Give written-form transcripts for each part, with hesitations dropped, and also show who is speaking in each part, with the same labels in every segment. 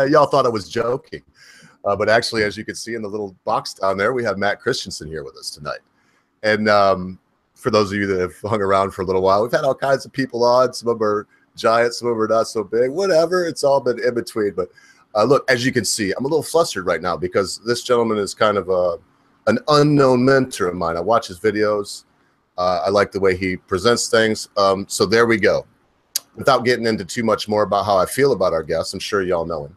Speaker 1: Y'all thought I was joking. But actually, as you can see in the little box down there, we have Matt Christiansen here with us tonight. And for those of you that have hung around for a little while, we've had all kinds of people on. Some of them are giants, some of them are not so big, whatever. It's all been in between. But look, as you can see, I'm a little flustered right now because this gentleman is kind of an unknown mentor of mine. I watch his videos. I like the way he presents things. So there we go. Without getting into too much more about how I feel about our guest, I'm sure y'all know him.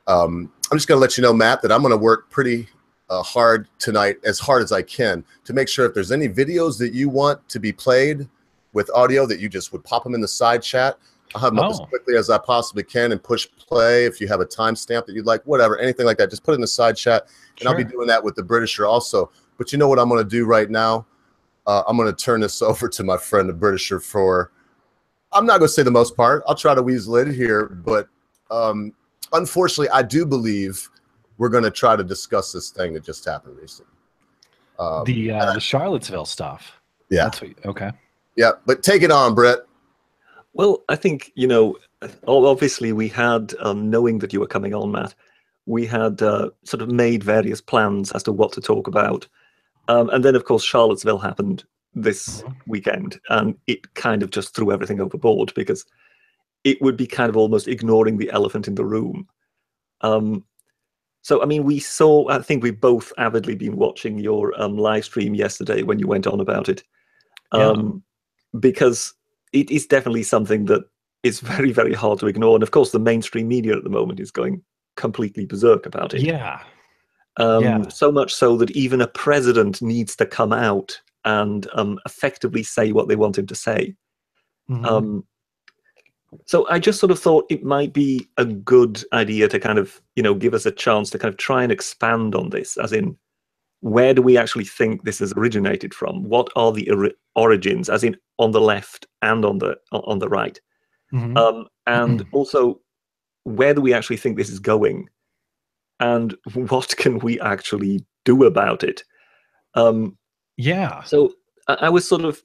Speaker 1: I'm just going to let you know, Matt, that I'm going to work pretty hard tonight, as hard as I can, to make sure if there's any videos that you want to be played with audio, that you just would pop them in the side chat. I'll have them up as quickly as I possibly can and push play. If you have a timestamp that you'd like, whatever, anything like that, just put it in the side chat. And I'll be doing that with the Britisher also. But you know what I'm going to do right now? I'm going to turn this over to my friend, the Britisher, for, I'm not going to say the most part. I'll try to weasel it here. But unfortunately, I do believe we're going to try to discuss this thing that just happened recently.
Speaker 2: The Charlottesville stuff.
Speaker 1: Yeah.
Speaker 2: That's what, okay.
Speaker 1: Yeah, but take it on, Brett.
Speaker 3: Well, I think, you know, obviously we had, knowing that you were coming on, Matt, we had sort of made various plans as to what to talk about. And then, of course, Charlottesville happened this weekend, and it kind of just threw everything overboard because it would be kind of almost ignoring the elephant in the room. So, I mean, I think we've both avidly been watching your live stream yesterday when you went on about it. Because it is definitely something that is very, very hard to ignore. And of course, the mainstream media at the moment is going completely berserk about it.
Speaker 2: Yeah.
Speaker 3: So much so that even a president needs to come out and effectively say what they want him to say. So I just sort of thought it might be a good idea to kind of, you know, give us a chance to kind of try and expand on this, as in, where do we actually think this has originated from? What are the origins, as in on the left and on the right? And also, where do we actually think this is going? And what can we actually do about it? So I was sort of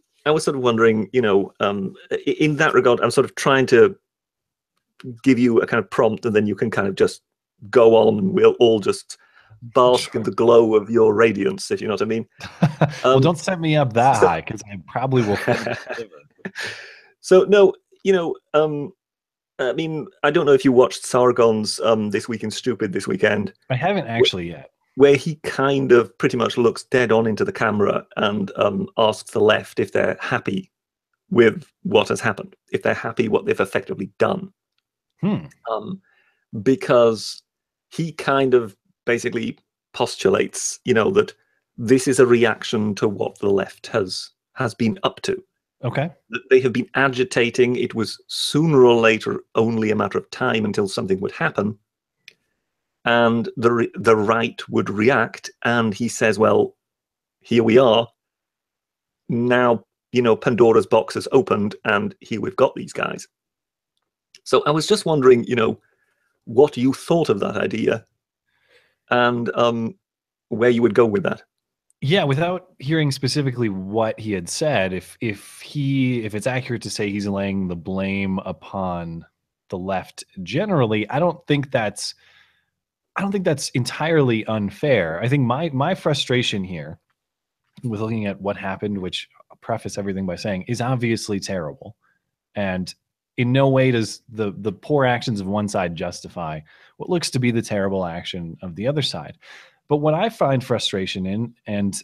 Speaker 3: wondering, you know, in that regard, I'm sort of trying to give you a kind of prompt, and then you can kind of just go on, and we'll all just bask in the glow of your radiance, if you know what I mean.
Speaker 2: Well, don't set me up that high, because I probably will.
Speaker 3: So no, you know, I mean, I don't know if you watched Sargon's This Week in Stupid this weekend.
Speaker 2: I haven't actually yet.
Speaker 3: Where he kind of pretty much looks dead on into the camera and asks the left if they're happy with what has happened, if they're happy what they've effectively done. Because he kind of basically postulates, you know, that this is a reaction to what the left has been up to.
Speaker 2: Okay.
Speaker 3: That they have been agitating. It was sooner or later only a matter of time until something would happen, and the right would react. And he says, well, here we are. Now, you know, Pandora's box has opened, and here we've got these guys. So I was just wondering, you know, what you thought of that idea, and where you would go with that.
Speaker 2: Yeah, without hearing specifically what he had said, if it's accurate to say he's laying the blame upon the left generally, I don't think that's entirely unfair. I think my frustration here with looking at what happened, which I'll preface everything by saying is obviously terrible, and in no way does the poor actions of one side justify what looks to be the terrible action of the other side. But what I find frustration in, and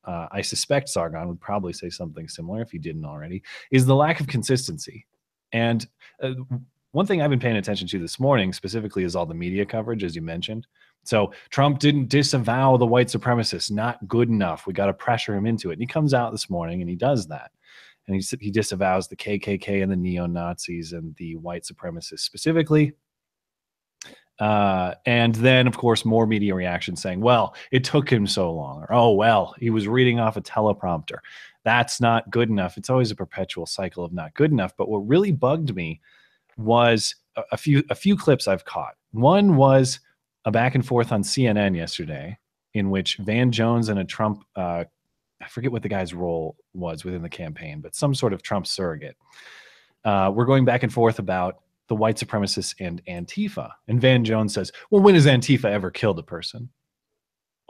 Speaker 2: I suspect Sargon would probably say something similar if he didn't already, is the lack of consistency. And one thing I've been paying attention to this morning specifically is all the media coverage, as you mentioned. So Trump didn't disavow the white supremacists, not good enough. We got to pressure him into it. And he comes out this morning and he does that. And he disavows the KKK and the neo-Nazis and the white supremacists specifically. And then, of course, more media reaction saying, well, it took him so long, or, oh, well, he was reading off a teleprompter. That's not good enough. It's always a perpetual cycle of not good enough. But what really bugged me was a few clips I've caught. One was a back and forth on CNN yesterday in which Van Jones and a Trump, I forget what the guy's role was within the campaign, but some sort of Trump surrogate, we're going back and forth about the white supremacists and Antifa. And Van Jones says, well, when has Antifa ever killed a person?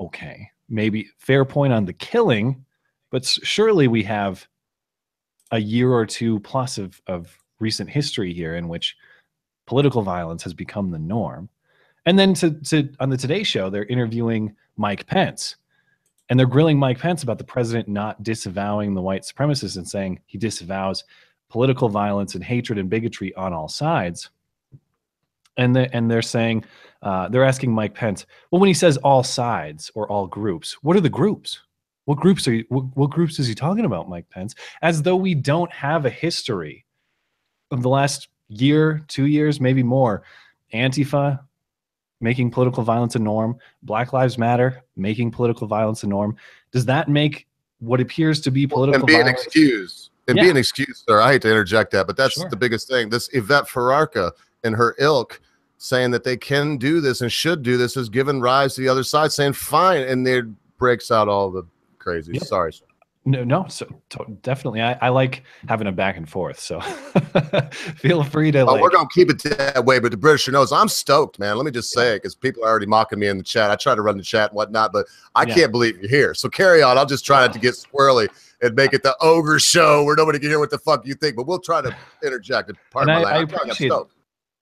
Speaker 2: Okay, maybe fair point on the killing, but surely we have a year or two plus of recent history here in which political violence has become the norm. And then on the Today Show, they're interviewing Mike Pence, and they're grilling Mike Pence about the president not disavowing the white supremacists and saying he disavows political violence and hatred and bigotry on all sides. And they're saying, they're asking Mike Pence, well, when he says all sides or all groups, what are the groups? What groups is he talking about, Mike Pence? As though we don't have a history of the last year, 2 years, maybe more. Antifa making political violence a norm. Black Lives Matter making political violence a norm. Does that make what appears to be political
Speaker 1: and be
Speaker 2: violence?
Speaker 1: An excuse? And be an excuse, sir. I hate to interject that, but that's the biggest thing. This Yvette Fararka and her ilk saying that they can do this and should do this has given rise to the other side saying fine, and it breaks out all the crazy. Yep. Sorry, sir.
Speaker 2: No, so definitely. I like having a back and forth, so feel free to.
Speaker 1: We're gonna keep it that way, but the Britisher knows I'm stoked, man. Let me just say it because people are already mocking me in the chat. I try to run the chat and whatnot, but I can't believe you're here. So carry on. I'll just try not to get squirrely and make it the ogre show where nobody can hear what the fuck you think, but we'll try to interject. And
Speaker 2: I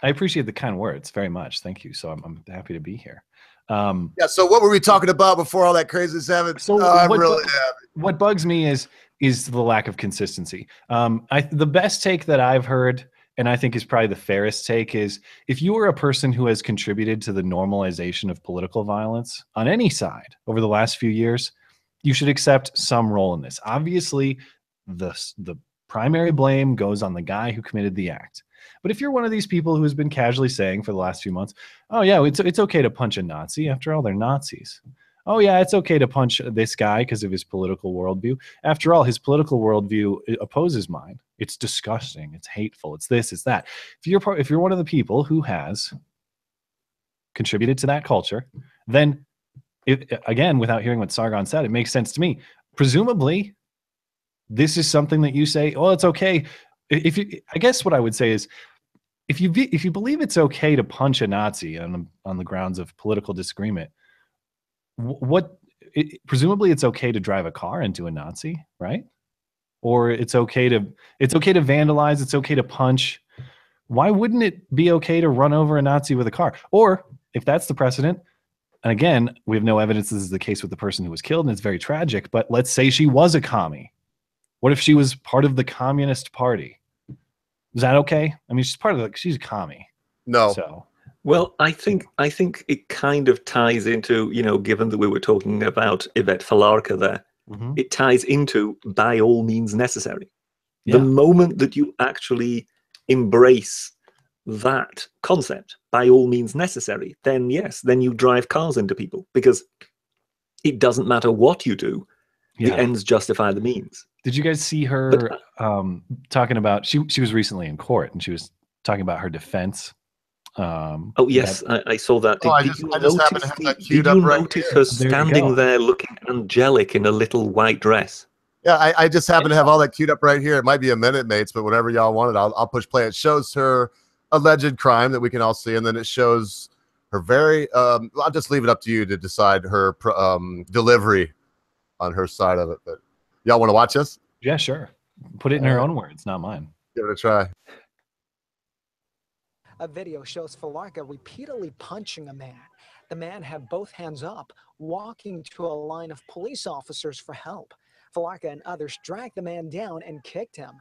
Speaker 2: appreciate the kind words very much. Thank you. So I'm happy to be here.
Speaker 1: So what were we talking about before all that craziness happened?
Speaker 2: So what bugs me is the lack of consistency. The best take that I've heard, and I think is probably the fairest take, is if you are a person who has contributed to the normalization of political violence on any side over the last few years, you should accept some role in this. Obviously, the primary blame goes on the guy who committed the act. But if you're one of these people who has been casually saying for the last few months, oh yeah, it's okay to punch a Nazi. After all, they're Nazis. Oh yeah, it's okay to punch this guy because of his political worldview. After all, his political worldview opposes mine. It's disgusting. It's hateful. It's this. It's that. If you're one of the people who has contributed to that culture, then again, without hearing what Sargon said, it makes sense to me. Presumably, this is something that you say, well, it's okay. I guess what I would say is, if you believe it's okay to punch a Nazi on the grounds of political disagreement, presumably it's okay to drive a car into a Nazi, right? Or it's okay to vandalize, it's okay to punch. Why wouldn't it be okay to run over a Nazi with a car? Or if that's the precedent, and again, we have no evidence this is the case with the person who was killed, and it's very tragic, but let's say she was a commie. What if she was part of the Communist Party? Is that okay? I mean, she's a commie.
Speaker 1: No.
Speaker 2: So,
Speaker 3: well, I think it kind of ties into, given that we were talking about Yvette Fararka there, it ties into by all means necessary. Yeah. The moment that you actually embrace that concept, by all means necessary, then yes, then you drive cars into people, because it doesn't matter what you do. The ends justify the means.
Speaker 2: Did you guys see her talking about, she was recently in court and she was talking about her defense.
Speaker 3: Oh yes, I saw that.
Speaker 1: I just happen to have that queued up right here.
Speaker 3: Did you notice her standing there looking angelic in a little white dress?
Speaker 1: Yeah, I just happen to have all that queued up right here. It might be a minute, mates, but whenever y'all want it, I'll push play. It shows her alleged crime that we can all see, and then it shows her very, I'll just leave it up to you to decide her delivery on her side of it. But y'all want to watch this?
Speaker 2: Yeah, sure. Put it in her own words, not mine.
Speaker 1: Give it a try.
Speaker 4: A video shows Fararka repeatedly punching a man. The man had both hands up, walking to a line of police officers for help. Fararka and others dragged the man down and kicked him.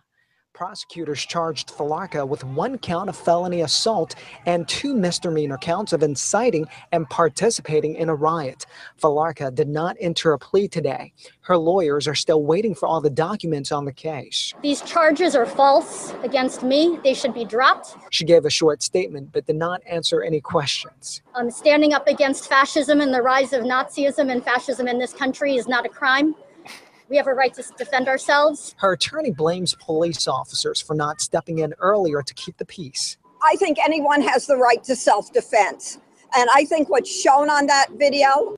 Speaker 4: Prosecutors charged Fararka with 1 count of felony assault and 2 misdemeanor counts of inciting and participating in a riot. Fararka did not enter a plea today. Her lawyers are still waiting for all the documents on the case.
Speaker 5: These charges are false against me. They should be dropped.
Speaker 4: She gave a short statement but did not answer any questions.
Speaker 5: Standing up against fascism and the rise of Nazism and fascism in this country is not a crime. We have a right to defend ourselves.
Speaker 4: Her attorney blames police officers for not stepping in earlier to keep the peace.
Speaker 6: I think anyone has the right to self-defense. And I think what's shown on that video,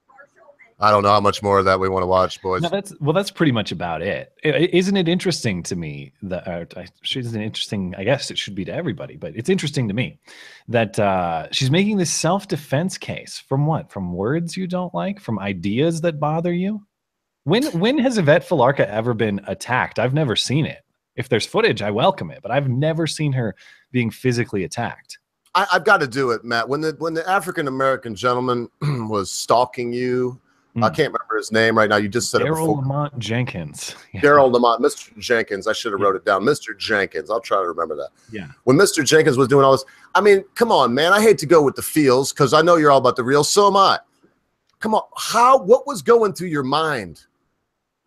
Speaker 6: partial and
Speaker 1: I don't know how much more of that we want to watch, boys.
Speaker 2: No, that's pretty much about it. Isn't it interesting to me that isn't interesting? I guess it should be to everybody, but it's interesting to me that she's making this self-defense case from what? From words you don't like? From ideas that bother you? When has Yvette Falarca ever been attacked? I've never seen it. If there's footage, I welcome it, but I've never seen her being physically attacked.
Speaker 1: I've got to do it, Matt. When the African American gentleman was stalking you. I can't remember his name right now. You just said it before.
Speaker 2: Darrell Lamont Jenkins. Yeah.
Speaker 1: Darrell Lamont, Mr. Jenkins. I should have wrote it down. Mr. Jenkins. I'll try to remember that.
Speaker 2: Yeah.
Speaker 1: When Mr. Jenkins was doing all this, I mean, come on, man. I hate to go with the feels because I know you're all about the real. So am I. Come on. What was going through your mind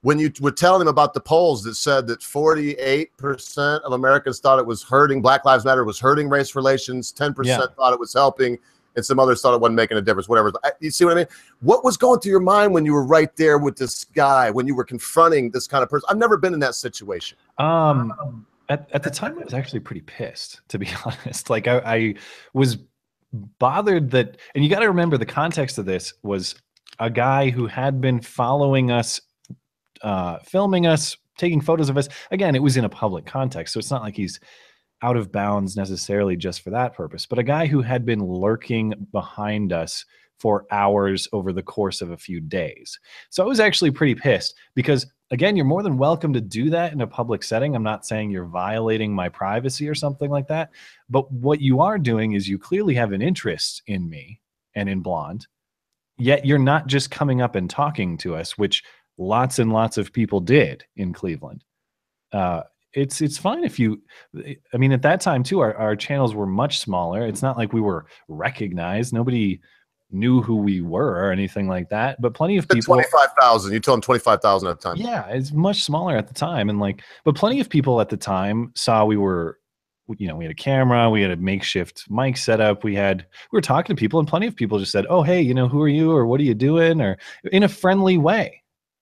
Speaker 1: when you were telling him about the polls that said that 48% of Americans thought it was hurting, Black Lives Matter was hurting race relations, 10% thought it was helping, and some others thought it wasn't making a difference, whatever. You see what I mean? What was going through your mind when you were right there with this guy, when you were confronting this kind of person? I've never been in that situation.
Speaker 2: At the time, I was actually pretty pissed, to be honest. Like I was bothered that, and you got to remember the context of this was a guy who had been following us, filming us, taking photos of us. Again, it was in a public context, so it's not like he's out of bounds necessarily just for that purpose, but a guy who had been lurking behind us for hours over the course of a few days. So I was actually pretty pissed because, again, you're more than welcome to do that in a public setting. I'm not saying you're violating my privacy or something like that, but what you are doing is you clearly have an interest in me and in Blonde, yet you're not just coming up and talking to us, which lots and lots of people did in Cleveland. It's fine if you, I mean, at that time too, our channels were much smaller. It's not like we were recognized. Nobody knew who we were or anything like that, but plenty of people.
Speaker 1: 25,000. You told them 25,000 at the time.
Speaker 2: Yeah. It's much smaller at the time. And but plenty of people at the time saw we were, we had a camera, we had a makeshift mic setup. We were talking to people, and plenty of people just said, "Oh, hey, who are you? Or what are you doing?" Or in a friendly way.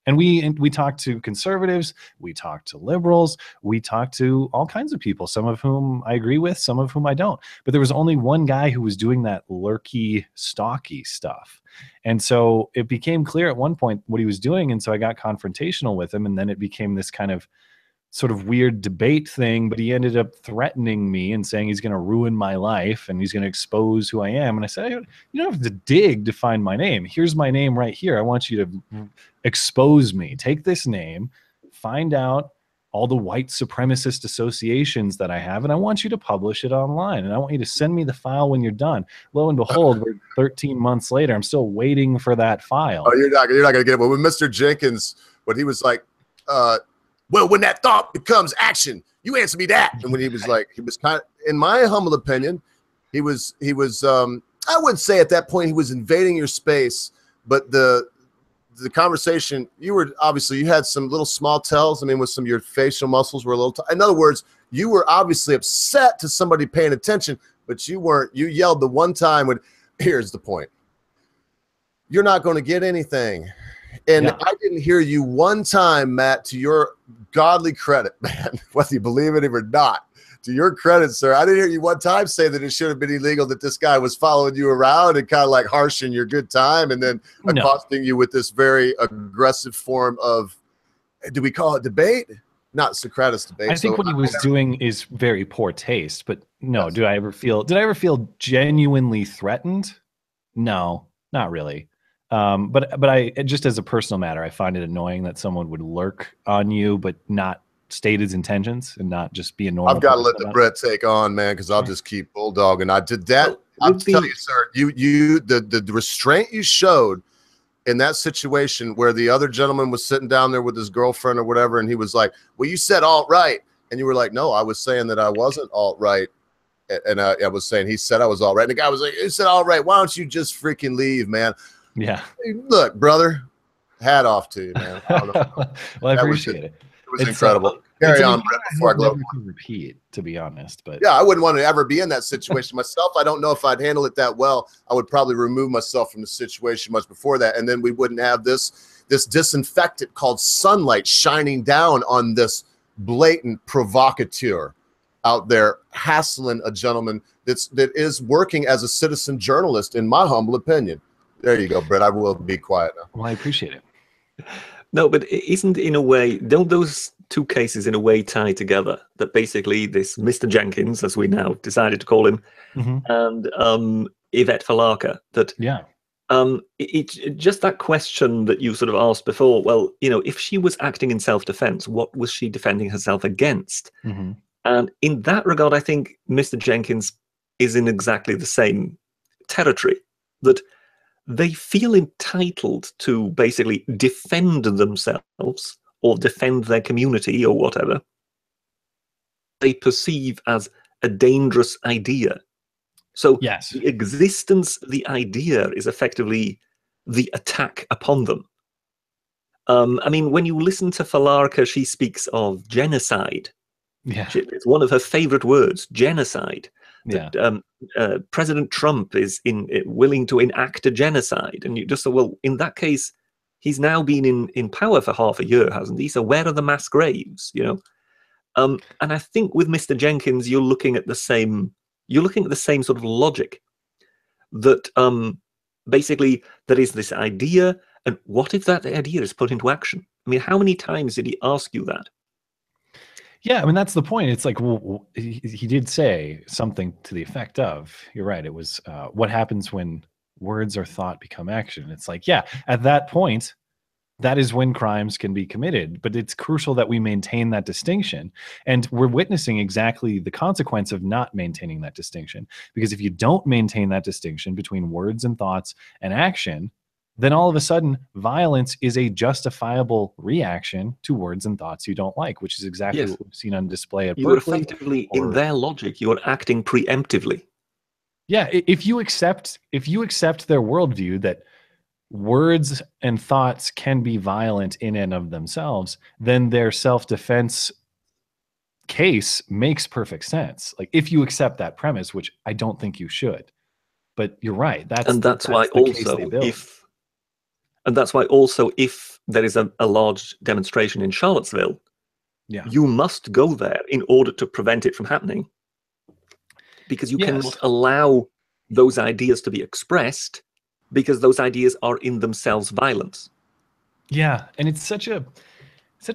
Speaker 2: And we talked to conservatives, we talked to liberals, we talked to all kinds of people, some of whom I agree with, some of whom I don't. But there was only one guy who was doing that lurky, stalky stuff. And so it became clear at one point what he was doing. And so I got confrontational with him. And then it became this kind of sort of weird debate thing. But he ended up threatening me and saying he's going to ruin my life and he's going to expose who I am. And I said, you don't have to dig to find my name. Here's my name right here. I want you to expose me. Take this name, find out all the white supremacist associations that I have, and I want you to publish it online. And I want you to send me the file when you're done. Lo and behold, we're 13 months later. I'm still waiting for that file.
Speaker 1: Oh, you're not going to get it. But when Mr. Jenkins, when he was like, well, when that thought becomes action, you answer me that. And when he was kind of, in my humble opinion, he was, I wouldn't say at that point he was invading your space, but the conversation, you had some little small tells. I mean, with some of your facial muscles were a little, in other words, you were obviously upset to somebody paying attention, but you weren't. You yelled the one time when, here's the point. You're not going to get anything. And I didn't hear you one time, Matt, to your godly credit, man, whether you believe it or not, to your credit, sir, I didn't hear you one time say that it should have been illegal, that this guy was following you around and kind of like harshing your good time and then accosting you with this very aggressive form of, do we call it debate? Not Socrates debate.
Speaker 2: I think what he was doing is very poor taste, but no, did I ever feel genuinely threatened? No, not really. But I just, as a personal matter, I find it annoying that someone would lurk on you, but not state his intentions and not just be a normal.
Speaker 1: I've got to let the Brett take on, man, because I'll just keep bulldogging. I did that. I'll tell you, sir, the restraint you showed in that situation where the other gentleman was sitting down there with his girlfriend or whatever, and he was like, well, you said alt-right. And you were like, no, I was saying that I wasn't alt-right. And I was saying, he said I was alt-right. And the guy was like, he said alt-right. Why don't you just freaking leave, man?
Speaker 2: Yeah.
Speaker 1: Look, brother, hat off to you, man.
Speaker 2: Well, I appreciate it.
Speaker 1: It was incredible. Carry on, Brett, before I go.
Speaker 2: Repeat, to be honest, but
Speaker 1: yeah, I wouldn't want to ever be in that situation myself. I don't know if I'd handle it that well. I would probably remove myself from the situation much before that, and then we wouldn't have this disinfectant called sunlight shining down on this blatant provocateur out there hassling a gentleman that is working as a citizen journalist, in my humble opinion. There you go, Brett. I will be quiet now.
Speaker 2: Well, I appreciate it.
Speaker 3: No, but isn't in a way, don't those two cases in a way tie together? That basically this Mr. Jenkins, as we now decided to call him, and Yvette Falarka, that it's just that question that you sort of asked before. Well, if she was acting in self-defense, what was she defending herself against? And in that regard, I think Mr. Jenkins is in exactly the same territory, that they feel entitled to basically defend themselves or defend their community or whatever they perceive as a dangerous idea. So the existence, the idea is effectively the attack upon them. I mean, when you listen to Falarka, she speaks of genocide. It's one of her favorite words, genocide. That, President Trump is willing to enact a genocide. And you just say, well, in that case, he's now been in power for half a year, hasn't he? So where are the mass graves, And I think with Mr. Jenkins, you're looking at the same sort of logic, that basically there is this idea, and what if that idea is put into action? I mean, how many times did he ask you that?
Speaker 2: Yeah, I mean, that's the point. It's like, well, he did say something to the effect of, you're right, it was what happens when words or thought become action. It's like, yeah, at that point, that is when crimes can be committed. But it's crucial that we maintain that distinction. And we're witnessing exactly the consequence of not maintaining that distinction. Because if you don't maintain that distinction between words and thoughts and action, then all of a sudden, violence is a justifiable reaction to words and thoughts you don't like, which is exactly what we've seen on display at Berkeley.
Speaker 3: Effectively, in their logic, you're acting preemptively.
Speaker 2: Yeah, if you accept their worldview that words and thoughts can be violent in and of themselves, then their self-defense case makes perfect sense. Like, if you accept that premise, which I don't think you should, but you're right. That's why
Speaker 3: also if there is a large demonstration in Charlottesville, you must go there in order to prevent it from happening, because you cannot allow those ideas to be expressed, because those ideas are in themselves violence.
Speaker 2: Yeah, and it's such a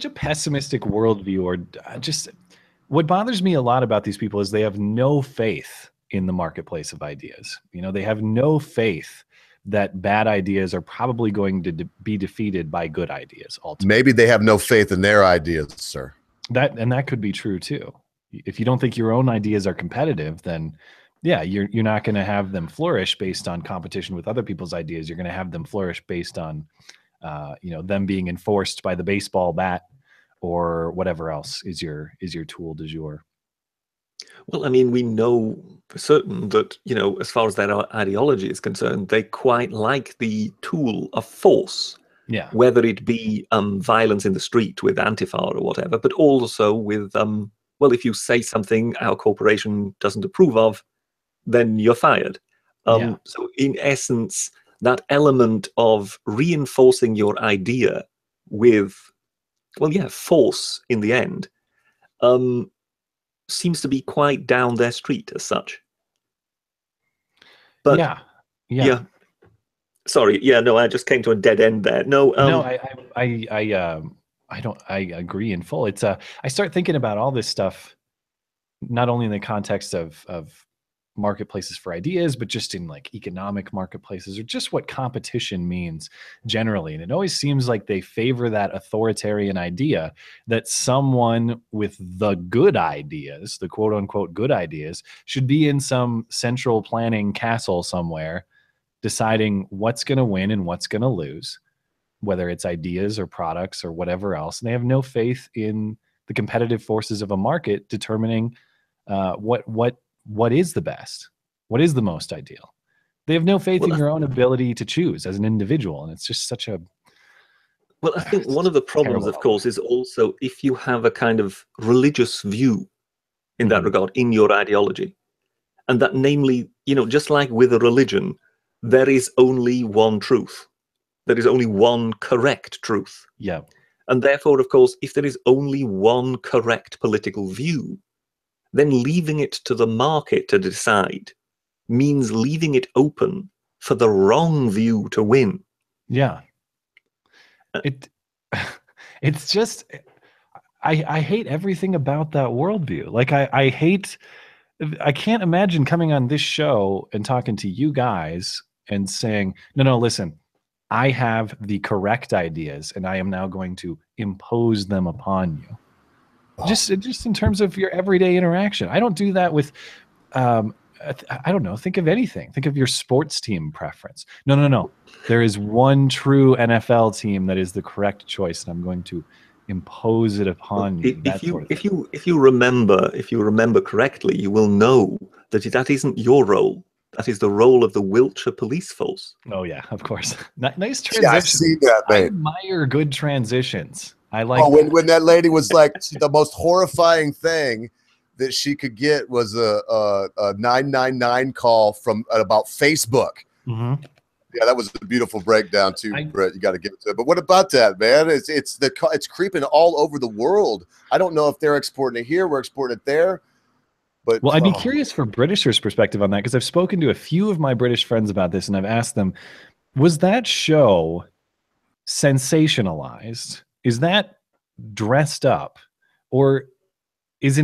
Speaker 2: pessimistic worldview, or just what bothers me a lot about these people is they have no faith in the marketplace of ideas. They have no faith that bad ideas are probably going to be defeated by good ideas ultimately.
Speaker 1: Maybe they have no faith in their ideas, sir.
Speaker 2: That could be true too. If you don't think your own ideas are competitive, then you're not going to have them flourish based on competition with other people's ideas. You're going to have them flourish based on them being enforced by the baseball bat or whatever else is your tool du jour.
Speaker 3: Well, I mean, we know for certain that, as far as their ideology is concerned, they quite like the tool of force.
Speaker 2: Yeah.
Speaker 3: Whether it be violence in the street with Antifa or whatever, but also with, if you say something our corporation doesn't approve of, then you're fired. So in essence, that element of reinforcing your idea with, force in the end, seems to be quite down their street as such. But yeah. Sorry, no, I just came to a dead end there. No,
Speaker 2: I agree in full. It's I start thinking about all this stuff, not only in the context of marketplaces for ideas, but just in like economic marketplaces, or just what competition means generally. And it always seems like they favor that authoritarian idea that someone with the good ideas, the quote unquote good ideas, should be in some central planning castle somewhere, deciding what's going to win and what's going to lose, whether it's ideas or products or whatever else. And they have no faith in the competitive forces of a market determining what is the best, what is the most ideal. They have no faith in your own ability to choose as an individual. And it's just such a...
Speaker 3: Well, I think one of the problems, of course, is also if you have a kind of religious view in that regard, in your ideology, and that namely, just like with a religion, there is only one truth. There is only one correct truth.
Speaker 2: Yeah.
Speaker 3: And therefore, of course, if there is only one correct political view, then leaving it to the market to decide means leaving it open for the wrong view to win.
Speaker 2: Yeah. It's just, I hate everything about that worldview. Like I can't imagine coming on this show and talking to you guys and saying, no, listen, I have the correct ideas and I am now going to impose them upon you. Just in terms of your everyday interaction. I don't do that with, I don't know, think of anything. Think of your sports team preference. No. There is one true NFL team that is the correct choice, and I'm going to impose it upon you.
Speaker 3: If you remember correctly, you will know that isn't your role. That is the role of the Wiltshire Police Force.
Speaker 2: Oh yeah, of course. Nice transition.
Speaker 1: Yeah, I've seen that,
Speaker 2: I
Speaker 1: mate.
Speaker 2: admire good transitions. I like.
Speaker 1: Oh, when that lady was like, the most horrifying thing that she could get was a 999 call from about Facebook.
Speaker 2: Mm-hmm.
Speaker 1: Yeah, that was a beautiful breakdown too, Brett. You got to give it to it. But what about that, man? It's creeping all over the world. I don't know if they're exporting it here, we're exporting it there. But
Speaker 2: well, I'd be curious for Britishers' perspective on that, because I've spoken to a few of my British friends about this, and I've asked them, was that show sensationalized? Is that dressed up, or is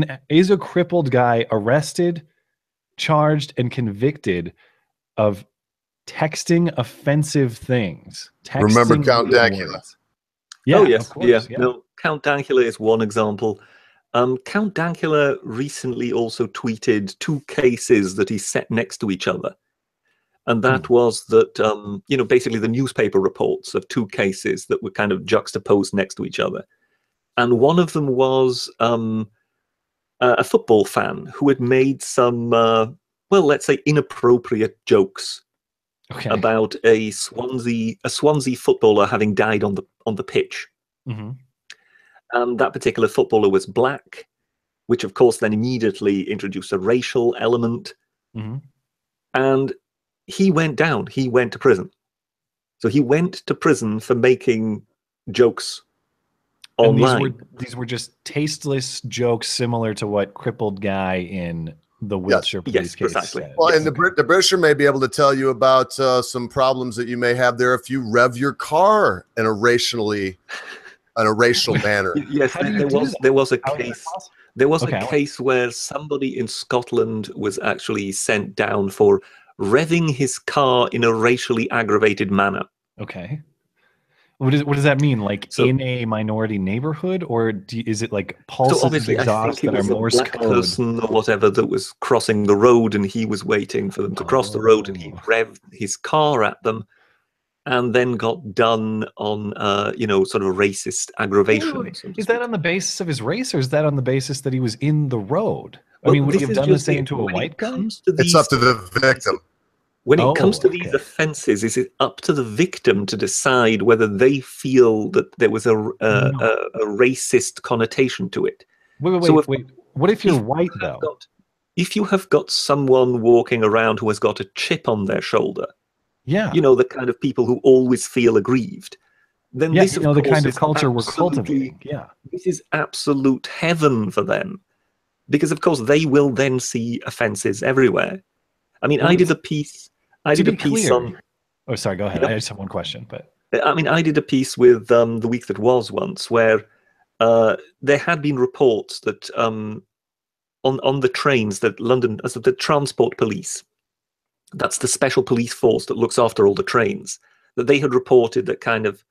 Speaker 2: a crippled guy arrested, charged, and convicted of texting offensive things?
Speaker 1: Remember Count Dankula?
Speaker 2: Yeah,
Speaker 3: oh yes,
Speaker 2: of course,
Speaker 3: yeah. No, Count Dankula is one example. Count Dankula recently also tweeted 2 cases that he set next to each other. And that was that, basically the newspaper reports of 2 cases that were kind of juxtaposed next to each other. And one of them was a football fan who had made some, let's say, inappropriate jokes about a Swansea footballer having died on the pitch.
Speaker 2: Mm-hmm.
Speaker 3: And that particular footballer was black, which of course then immediately introduced a racial element.
Speaker 2: Mm-hmm.
Speaker 3: And he went down. He went to prison. So he went to prison for making jokes online.
Speaker 2: These were just tasteless jokes, similar to what crippled guy in the Wiltshire police case said.
Speaker 1: Well, and the Britisher may be able to tell you about some problems that you may have there if you rev your car in a racial manner.
Speaker 3: Yes, there was a case. There was a case where somebody in Scotland was actually sent down for revving his car in a racially aggravated manner.
Speaker 2: Okay. What does that mean? Like in a minority neighborhood, or is it like pulses of exhaust that are Morse code?
Speaker 3: Person or whatever that was crossing the road, and he was waiting for them to cross the road, and he revved his car at them, and then got done on, sort of racist aggravation.
Speaker 2: Wait. Is that on the basis of his race, or is that on the basis that he was in the road? I mean, would he have done the same to a white guy?
Speaker 1: It's up to the victim.
Speaker 3: When it comes to these offences, is it up to the victim to decide whether they feel that there was a racist connotation to it?
Speaker 2: Wait. What if you're white, though?
Speaker 3: If you have got someone walking around who has got a chip on their shoulder, the kind of people who always feel aggrieved, then this, of course,
Speaker 2: the kind of culture we're cultivating. Yeah,
Speaker 3: this is absolute heaven for them, because of course they will then see offences everywhere. I mean, I did a piece. On.
Speaker 2: Oh, sorry. Go ahead. I just have one question, but
Speaker 3: I mean, I did a piece with The Week That Was once, where there had been reports that on the trains that London, as the Transport Police, that's the special police force that looks after all the trains, that they had reported that kind of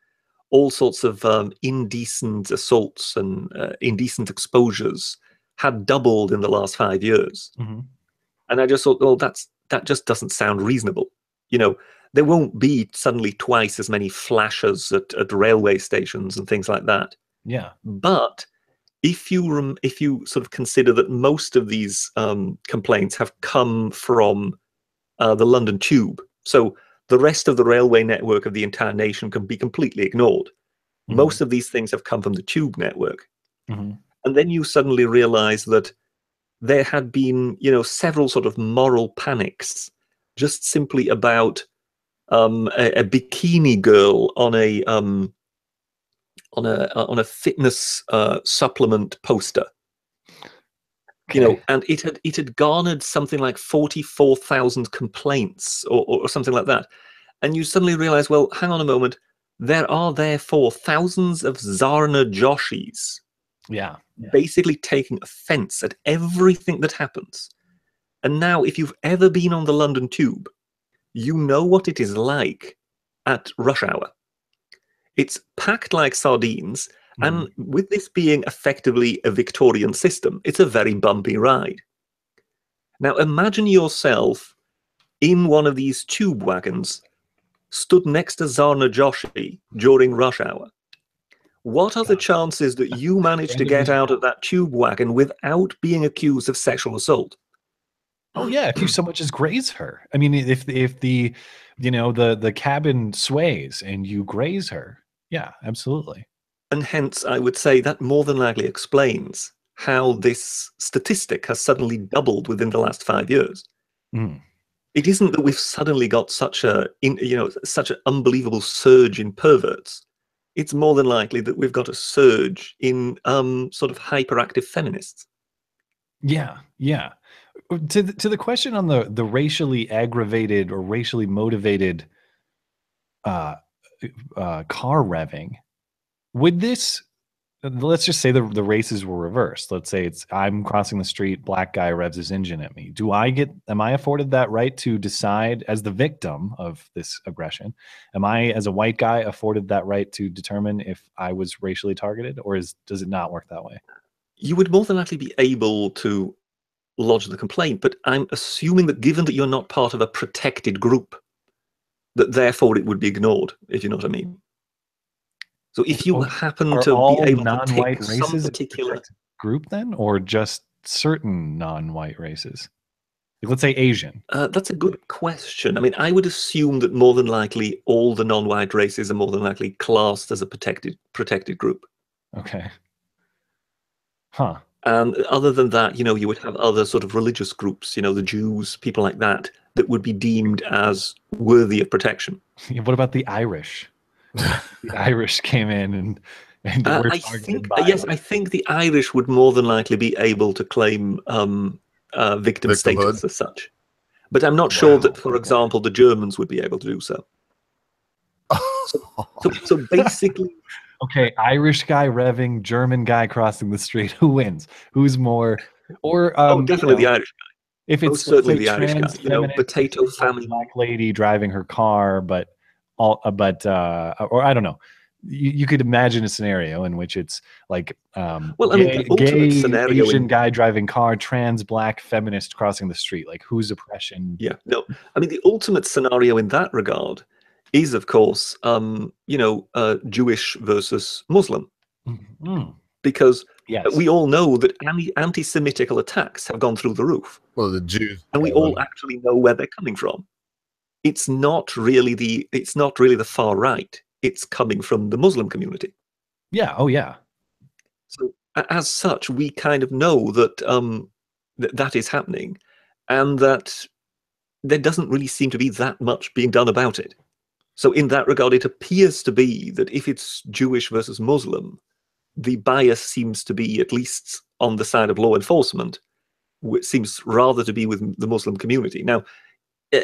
Speaker 3: all sorts of indecent assaults and indecent exposures had doubled in the last 5 years.
Speaker 2: Mm-hmm.
Speaker 3: And I just thought, well, that just doesn't sound reasonable. There won't be suddenly twice as many flashers at railway stations and things like that.
Speaker 2: Yeah.
Speaker 3: But if you sort of consider that most of these complaints have come from the London Tube, so the rest of the railway network of the entire nation can be completely ignored. Mm-hmm. Most of these things have come from the Tube network.
Speaker 2: Mm-hmm.
Speaker 3: And then you suddenly realize that there had been, several sort of moral panics, just simply about a bikini girl on a fitness supplement poster. You know, and it had garnered something like 44,000 complaints or something like that. And you suddenly realize, well, hang on a moment, there are therefore thousands of Zarna Joshis basically taking offense at everything that happens. And now, if you've ever been on the London Tube, you know what it is like at rush hour. It's packed like sardines. And with this being effectively a Victorian system, it's a very bumpy ride. Now, imagine yourself in one of these tube wagons, stood next to Zarna Joshi during rush hour. What are the chances that you manage to get out of that tube wagon without being accused of sexual assault?
Speaker 2: Oh yeah, if you so much as graze her. I mean, if the the cabin sways and you graze her, yeah, absolutely.
Speaker 3: And hence, I would say that more than likely explains how this statistic has suddenly doubled within the last 5 years. It isn't that we've suddenly got such such an unbelievable surge in perverts. It's more than likely that we've got a surge in sort of hyperactive feminists.
Speaker 2: Yeah, yeah. To the question on the racially aggravated or racially motivated car revving, would this, let's just say the races were reversed. Let's say it's I'm crossing the street, black guy revs his engine at me. Am I afforded that right to decide as the victim of this aggression? Am I, as a white guy, afforded that right to determine if I was racially targeted, or does it not work that way?
Speaker 3: You would more than likely be able to lodge the complaint, but I'm assuming that given that you're not part of a protected group, that therefore it would be ignored, if you know what I mean. So if you happen to be able to
Speaker 2: non-white
Speaker 3: take
Speaker 2: races
Speaker 3: some particular
Speaker 2: group, then, or just certain non-white races, like, let's say Asian.
Speaker 3: That's a good question. I mean, I would assume that more than likely all the non-white races are more than likely classed as a protected group.
Speaker 2: Okay. Huh.
Speaker 3: And other than that, you would have other sort of religious groups, the Jews, people like that would be deemed as worthy of protection.
Speaker 2: What about the Irish? The Irish came in and were targeted by.
Speaker 3: Yes, I think the Irish would more than likely be able to claim victim status as such. But I'm not sure that, for example, the Germans would be able to do so. So basically...
Speaker 2: Okay, Irish guy revving, German guy crossing the street. Who wins? Who's more? Or
Speaker 3: definitely the Irish guy.
Speaker 2: If it's
Speaker 3: certainly the Irish guy, potato family,
Speaker 2: black lady driving her car, or I don't know. You could imagine a scenario in which it's like gay
Speaker 3: scenario
Speaker 2: Asian guy driving car, trans black feminist crossing the street. Like, whose oppression?
Speaker 3: Yeah, no. I mean, the ultimate scenario in that regard is, of course, Jewish versus Muslim, because we all know that anti-Semitical attacks have gone through the roof.
Speaker 1: Well, the Jews,
Speaker 3: and we all actually know where they're coming from. It's not really the far right. It's coming from the Muslim community.
Speaker 2: Yeah. Oh, yeah.
Speaker 3: So as such, we kind of know that that is happening, and that there doesn't really seem to be that much being done about it. So in that regard, it appears to be that if it's Jewish versus Muslim, the bias seems to be, at least on the side of law enforcement, which seems rather to be with the Muslim community. Now,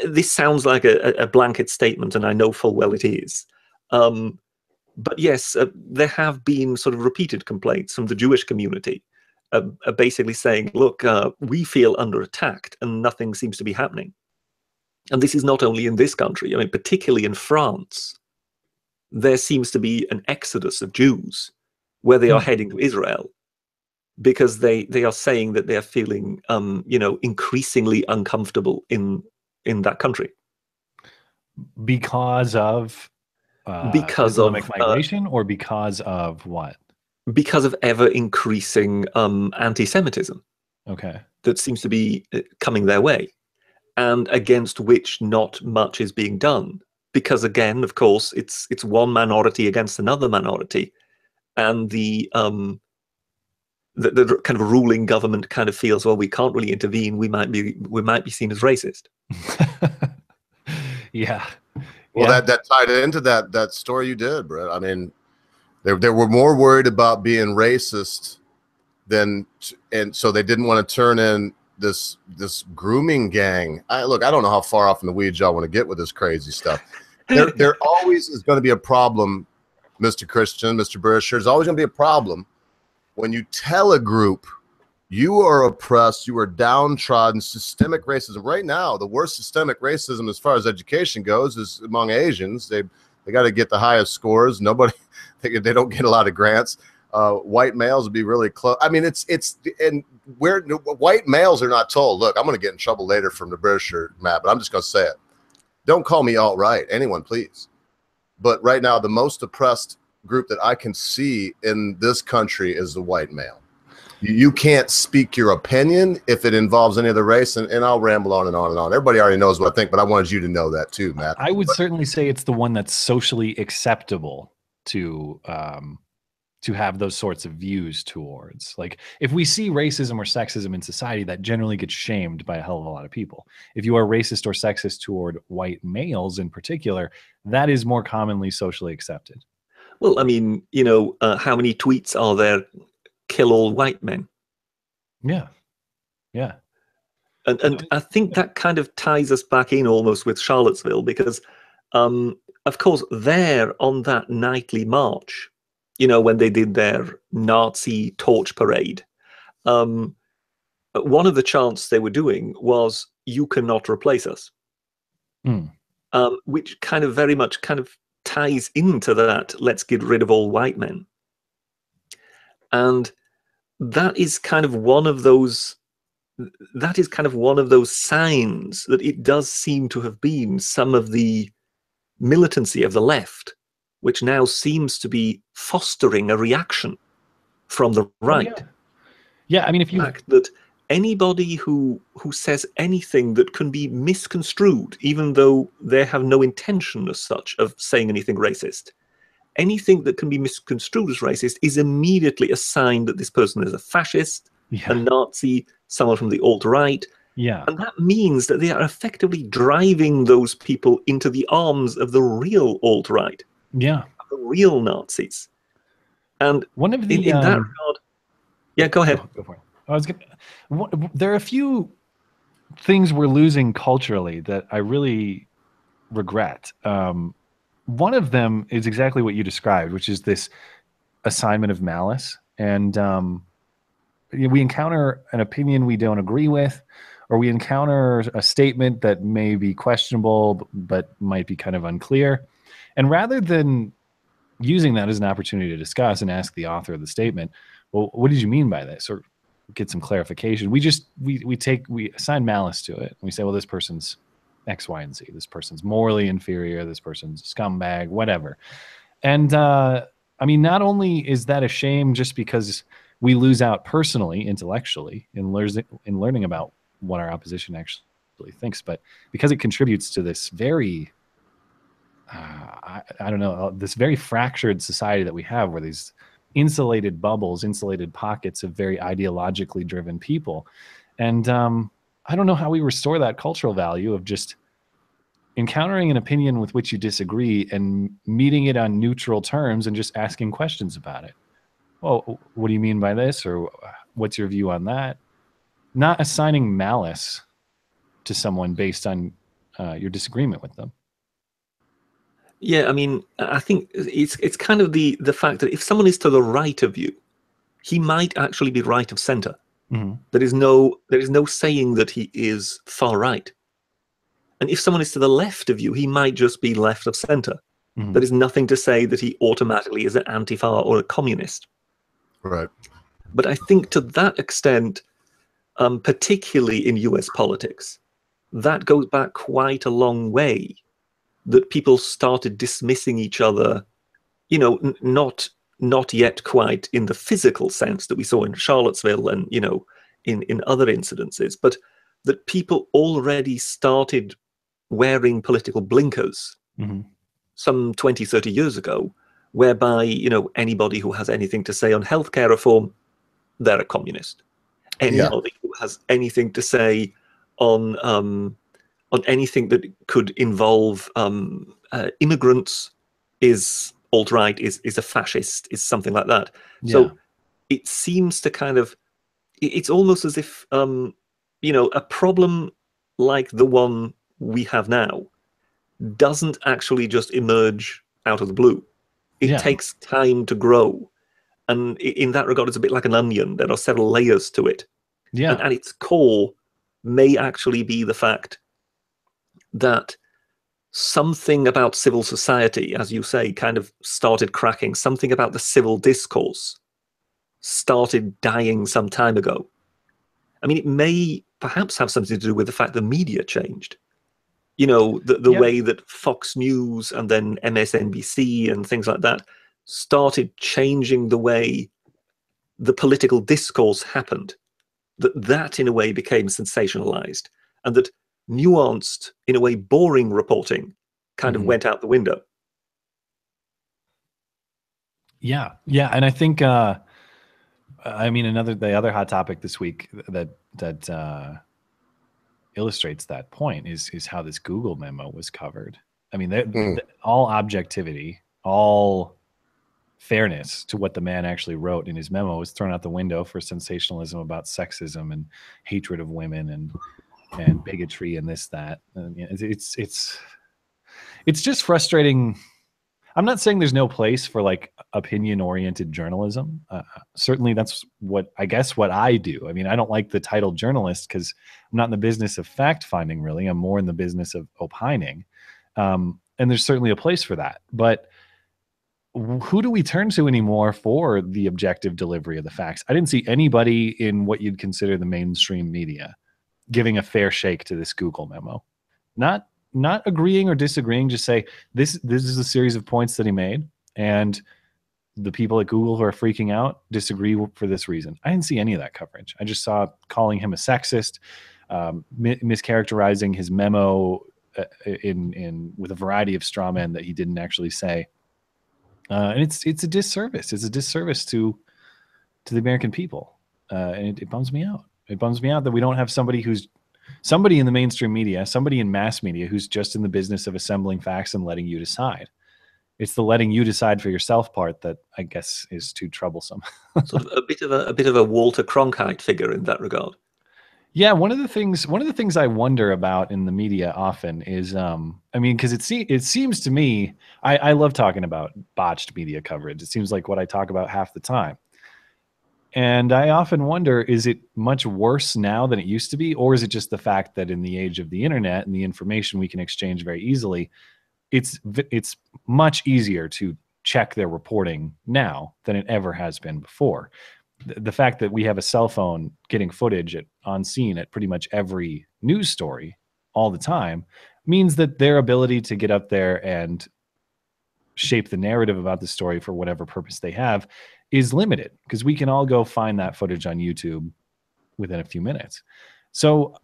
Speaker 3: this sounds like a blanket statement, and I know full well it is. But yes, there have been sort of repeated complaints from the Jewish community, basically saying, look, we feel under attack and nothing seems to be happening. And this is not only in this country. I mean, particularly in France, there seems to be an exodus of Jews where they are heading to Israel, because they are saying that they are feeling, increasingly uncomfortable in that country.
Speaker 2: Because of Islamic migration, or because of what?
Speaker 3: Because of ever increasing anti-Semitism.
Speaker 2: Okay.
Speaker 3: That seems to be coming their way, and against which not much is being done. Because again, of course, it's one minority against another minority, and the kind of ruling government kind of feels, well, we can't really intervene. We might be seen as racist.
Speaker 2: Yeah.
Speaker 1: Well, that tied into that story you did, Brett. I mean, they were more worried about being racist then, and so they didn't want to turn in this grooming gang. Look, I don't know how far off in the weeds y'all want to get with this crazy stuff. There always is going to be a problem, Mr. Christian, Mr. Bush. There's always going to be a problem when you tell a group you are oppressed, you are downtrodden, systemic racism. Right now, the worst systemic racism as far as education goes is among Asians. They got to get the highest scores. Nobody, they don't get a lot of grants. White males would be really close. I mean, and where white males are not told, look, I'm going to get in trouble later from the British or Matt, but I'm just going to say it. Don't call me alt-right, anyone, please. But right now, the most oppressed group that I can see in this country is the white male. You can't speak your opinion if it involves any other race, and I'll ramble on and on and on. Everybody already knows what I think, but I wanted you to know that too, Matt.
Speaker 2: I would certainly say it's the one that's socially acceptable to have those sorts of views towards. Like, if we see racism or sexism in society, that generally gets shamed by a hell of a lot of people. If you are racist or sexist toward white males in particular, that is more commonly socially accepted.
Speaker 3: Well, I mean, you know, how many tweets are there? Kill all white men.
Speaker 2: Yeah. Yeah.
Speaker 3: And I think that kind of ties us back in almost with Charlottesville, because, of course, there on that nightly march, you know, when they did their Nazi torch parade, one of the chants they were doing was, "You cannot replace us," which kind of very much kind of ties into that, let's get rid of all white men. And that is kind of one of those signs that it does seem to have been some of the militancy of the left, which now seems to be fostering a reaction from the right.
Speaker 2: Oh, yeah. I mean, if you
Speaker 3: fact that anybody who says anything that can be misconstrued, even though they have no intention as such of saying anything racist, anything that can be misconstrued as racist is immediately a sign that this person is a fascist, a Nazi, someone from the alt-right.
Speaker 2: Yeah.
Speaker 3: And that means that they are effectively driving those people into the arms of the real alt-right.
Speaker 2: Yeah.
Speaker 3: The real Nazis. And
Speaker 2: one of the
Speaker 3: in that regard, yeah, go ahead.
Speaker 2: Go for it. There are a few things we're losing culturally that I really regret. One of them is exactly what you described, which is this assignment of malice. And we encounter an opinion we don't agree with, or we encounter a statement that may be questionable, but might be kind of unclear. And rather than using that as an opportunity to discuss and ask the author of the statement, well, what did you mean by this? Or get some clarification. We assign malice to it. We say, well, this person's X, Y, and Z. This person's morally inferior. This person's a scumbag, whatever. And I mean, not only is that a shame just because we lose out personally, intellectually, in learning about what our opposition actually thinks, but because it contributes to this very, I don't know, this very fractured society that we have, where these insulated bubbles, insulated pockets of very ideologically driven people. And I don't know how we restore that cultural value of just encountering an opinion with which you disagree and meeting it on neutral terms and just asking questions about it. Well, what do you mean by this? Or what's your view on that? Not assigning malice to someone based on your disagreement with them.
Speaker 3: Yeah, I mean, I think it's kind of the fact that if someone is to the right of you, he might actually be right of center.
Speaker 2: Mm-hmm.
Speaker 3: There is no saying that he is far right. And if someone is to the left of you, he might just be left of center.
Speaker 2: Mm-hmm.
Speaker 3: There is nothing to say that he automatically is an Antifa or a communist.
Speaker 1: Right.
Speaker 3: But I think to that extent, particularly in US politics, that goes back quite a long way, that people started dismissing each other, you know, not yet quite in the physical sense that we saw in Charlottesville and, you know, in other incidences, but that people already started wearing political blinkers some 20, 30 years ago, whereby, you know, anybody who has anything to say on healthcare reform, they're a communist. Anybody who has anything to say on anything that could involve immigrants is alt-right, is a fascist, is something like that.
Speaker 2: Yeah.
Speaker 3: So it seems to kind of, it's almost as if, you know, a problem like the one we have now doesn't actually just emerge out of the blue. It takes time to grow. And in that regard, it's a bit like an onion. There are several layers to it.
Speaker 2: Yeah.
Speaker 3: And at its core may actually be the fact that something about civil society, as you say, kind of started cracking. Something about the civil discourse started dying some time ago. I mean, it may perhaps have something to do with the fact the media changed. You know, the way that Fox News and then MSNBC and things like that started changing the way the political discourse happened. That in a way became sensationalized, and that nuanced, in a way boring reporting kind of went out the window.
Speaker 2: Yeah. And I think, I mean, the other hot topic this week that illustrates that point is how this Google memo was covered. I mean, all objectivity, all fairness to what the man actually wrote in his memo was thrown out the window for sensationalism about sexism and hatred of women and bigotry and this, that. And it's just frustrating. I'm not saying there's no place for like opinion-oriented journalism. Certainly that's what I do. I mean, I don't like the title journalist because I'm not in the business of fact-finding, really. I'm more in the business of opining. And there's certainly a place for that. But who do we turn to anymore for the objective delivery of the facts? I didn't see anybody in what you'd consider the mainstream media giving a fair shake to this Google memo. Not agreeing or disagreeing, just say this is a series of points that he made, and the people at Google who are freaking out disagree for this reason. I didn't see any of that coverage. I just saw calling him a sexist, mischaracterizing his memo with a variety of straw men that he didn't actually say. And it's a disservice. It's a disservice to the American people, and it bums me out. It bums me out that we don't have somebody in the mainstream media, somebody in mass media who's just in the business of assembling facts and letting you decide. It's the letting you decide for yourself part that I guess is too troublesome.
Speaker 3: Sort of a bit of a Walter Cronkite figure in that regard.
Speaker 2: Yeah, one of the things I wonder about in the media often is, I mean, because it seems to me, I love talking about botched media coverage. It seems like what I talk about half the time. And I often wonder, is it much worse now than it used to be? Or is it just the fact that in the age of the internet and the information we can exchange very easily, it's much easier to check their reporting now than it ever has been before. The fact that we have a cell phone getting footage on scene at pretty much every news story all the time means that their ability to get up there and shape the narrative about the story for whatever purpose they have is limited, because we can all go find that footage on YouTube within a few minutes. So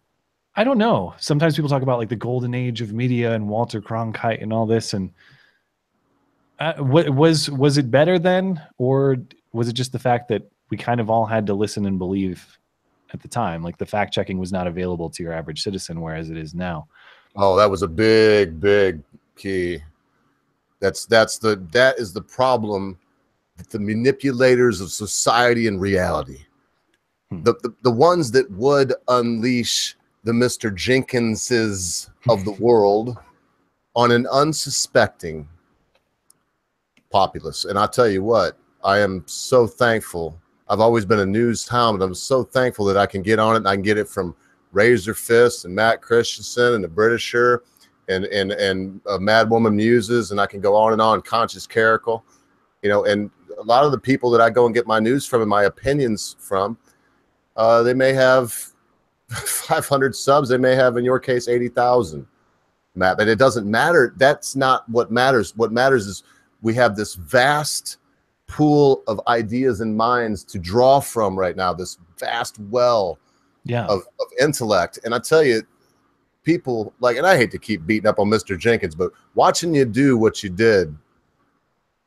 Speaker 2: I don't know. Sometimes people talk about like the golden age of media and Walter Cronkite and all this. And was it better then? Or was it just the fact that we kind of all had to listen and believe at the time? Like the fact checking was not available to your average citizen, whereas it is now.
Speaker 1: Oh, that was a big key. That is the problem. The manipulators of society and reality, the ones that would unleash the Mr. Jenkinses of the world on an unsuspecting populace. And I tell you what, I am so thankful. I've always been a news hound, but I'm so thankful that I can get on it, and I can get it from Razor Fist and Matt Christiansen and the Britisher and Mad Woman Muses, and I can go on and on, Conscious Caracal, you know, and a lot of the people that I go and get my news from and my opinions from, they may have 500 subs. They may have, in your case, 80,000, Matt, but it doesn't matter. That's not what matters. What matters is we have this vast pool of ideas and minds to draw from right now, this vast well of intellect. And I tell you, people like, and I hate to keep beating up on Mr. Jenkins, but watching you do what you did,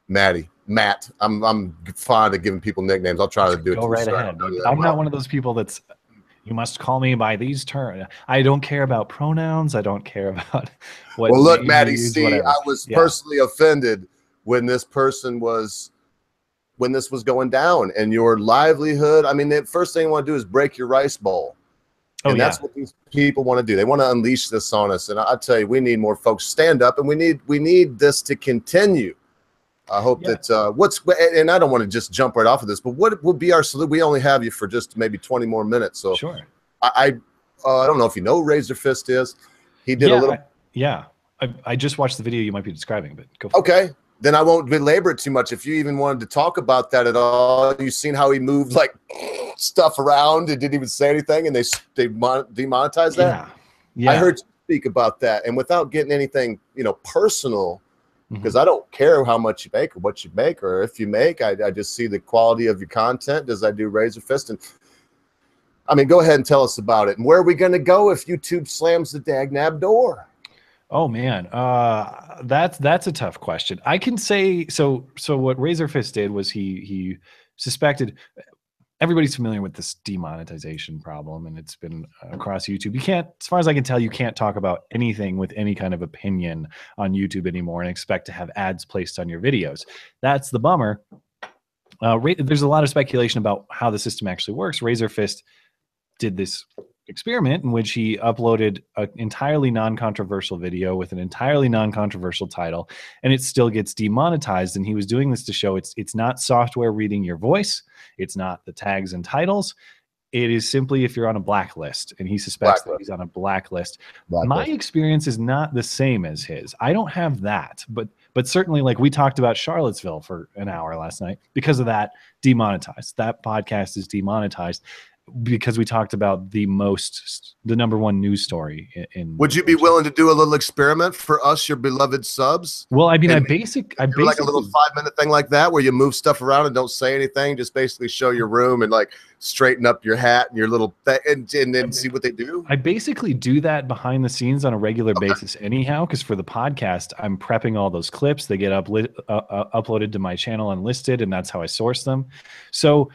Speaker 1: Matt, I'm fond of giving people nicknames. I'll try to do it.
Speaker 2: Go right ahead. I'm not one of those people that's, you must call me by these terms. I don't care about pronouns. I don't care about what.
Speaker 1: Well, look, Maddie, see, whatever. I was personally offended when this person was when this was going down, and your livelihood. I mean, the first thing you want to do is break your rice bowl. And that's what these people want to do. They want to unleash this on us. And I'll tell you, we need more folks stand up, and we need this to continue. I hope that and I don't want to just jump right off of this, but what will be our solution? We only have you for just maybe 20 more minutes. So
Speaker 2: sure.
Speaker 1: I don't know if you know who Razor Fist is. He did a little.
Speaker 2: I just watched the video you might be describing, but go for it.
Speaker 1: Okay. Then I won't belabor it too much. If you even wanted to talk about that at all, you've seen how he moved like stuff around and didn't even say anything, and they demonetized that. Yeah. I heard you speak about that, and without getting anything, personal, because I don't care how much you make or what you make or if you make. I just see the quality of your content as I do Razor Fist. And I mean, go ahead and tell us about it. And where are we going to go if YouTube slams the dagnab door?
Speaker 2: Oh man, that's a tough question. I can say so. What Razor Fist did was he suspected. Everybody's familiar with this demonetization problem, and it's been across YouTube. You can't, as far as I can tell, you can't talk about anything with any kind of opinion on YouTube anymore and expect to have ads placed on your videos. That's the bummer. There's a lot of speculation about how the system actually works. Razor Fist did this experiment in which he uploaded an entirely non-controversial video with an entirely non-controversial title, and it still gets demonetized. And he was doing this to show it's not software reading your voice, it's not the tags and titles, it is simply if you're on a blacklist, and he suspects that he's on a blacklist. My experience is not the same as his. I don't have that, but certainly, like, we talked about Charlottesville for an hour last night. Because of that, demonetized. That podcast is demonetized because we talked about the number one news story in.
Speaker 1: Would you be willing to do a little experiment for us, your beloved subs?
Speaker 2: Well, I mean, I basically
Speaker 1: like a little 5-minute thing like that, where you move stuff around and don't say anything, just basically show your room and like straighten up your hat and your little thing, and then see what they do.
Speaker 2: I basically do that behind the scenes on a regular basis anyhow, because for the podcast, I'm prepping all those clips. They get uploaded to my channel unlisted, and that's how I source them. So,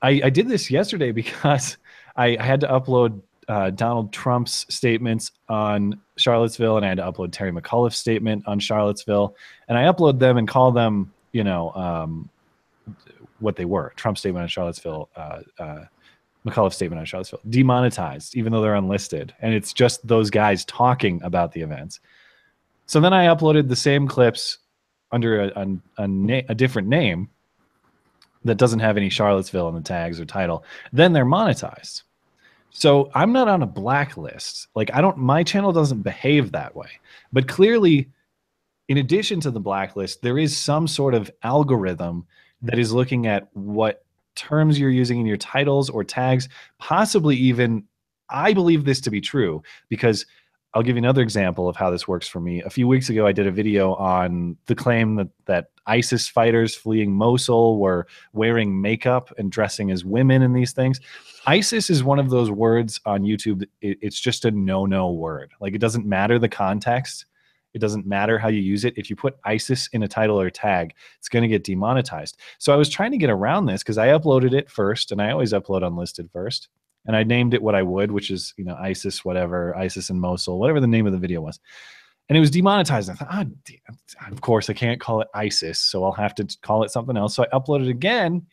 Speaker 2: I did this yesterday because I had to upload Donald Trump's statements on Charlottesville, and I had to upload Terry McAuliffe's statement on Charlottesville, and I upload them and call them, what they were: Trump's statement on Charlottesville, McAuliffe's statement on Charlottesville, demonetized, even though they're unlisted, and it's just those guys talking about the events. So then I uploaded the same clips under a different name that doesn't have any Charlottesville in the tags or title. Then they're monetized. So I'm not on a blacklist. Like, my channel doesn't behave that way. But clearly, in addition to the blacklist, there is some sort of algorithm that is looking at what terms you're using in your titles or tags, possibly even, I believe this to be true, because I'll give you another example of how this works for me. A few weeks ago, I did a video on the claim that ISIS fighters fleeing Mosul were wearing makeup and dressing as women in these things. ISIS is one of those words on YouTube. It's just a no-no word. Like, it doesn't matter the context. It doesn't matter how you use it. If you put ISIS in a title or tag, it's going to get demonetized. So I was trying to get around this because I uploaded it first, and I always upload unlisted first. And I named it what I would, which is, ISIS, whatever, ISIS in Mosul, whatever the name of the video was. And it was demonetized. I thought, of course, I can't call it ISIS, so I'll have to call it something else. So I uploaded again,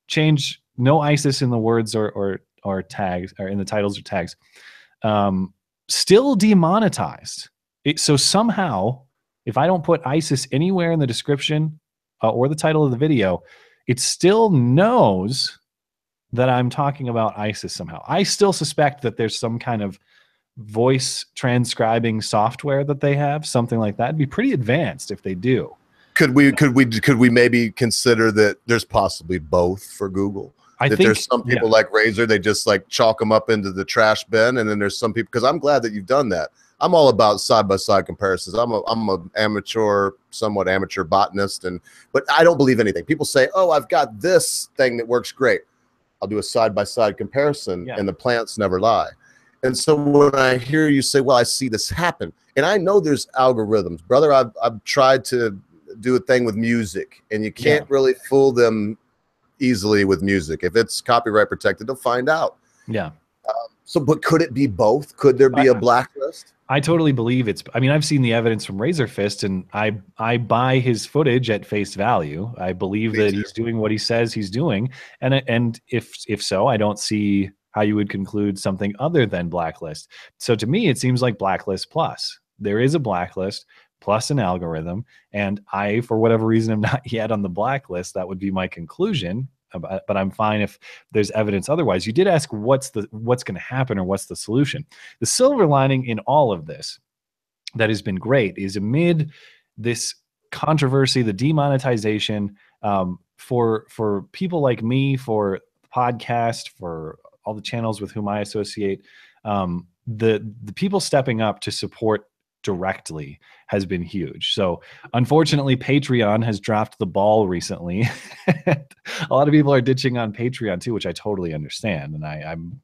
Speaker 2: change no ISIS in the words or tags, or in the titles or tags. Still demonetized. So somehow, if I don't put ISIS anywhere in the description or the title of the video, it still knows that I'm talking about ISIS somehow. I still suspect that there's some kind of voice transcribing software that they have, something like that. It'd be pretty advanced if they do.
Speaker 1: Could we maybe consider that there's possibly both for Google? I think there's some people like Razor, they just like chalk them up into the trash bin, and then there's some people, because I'm glad that you've done that. I'm all about side-by-side comparisons. I'm a somewhat amateur botanist, but I don't believe anything. People say, oh, I've got this thing that works great. I'll do a side-by-side comparison, and the plants never lie. And so when I hear you say, well, I see this happen, and I know there's algorithms, brother. I've tried to do a thing with music, and you can't really fool them easily with music. If it's copyright protected, they'll find out.
Speaker 2: Yeah.
Speaker 1: But could it be both? Could there be a blacklist?
Speaker 2: I totally believe it's. I mean, I've seen the evidence from Razor Fist, and I buy his footage at face value. I believe that he's doing what he says he's doing, and if so, I don't see how you would conclude something other than blacklist. So to me, it seems like blacklist plus. There is a blacklist plus an algorithm, and I, for whatever reason, am not yet on the blacklist. That would be my conclusion. But I'm fine if there's evidence otherwise. You did ask what's going to happen or what's the solution. The silver lining in all of this that has been great is amid this controversy, the demonetization, for people like me, for the podcast, for all the channels with whom I associate, the people stepping up to support directly has been huge. So unfortunately, Patreon has dropped the ball recently. A lot of people are ditching on Patreon too, which I totally understand. And I'm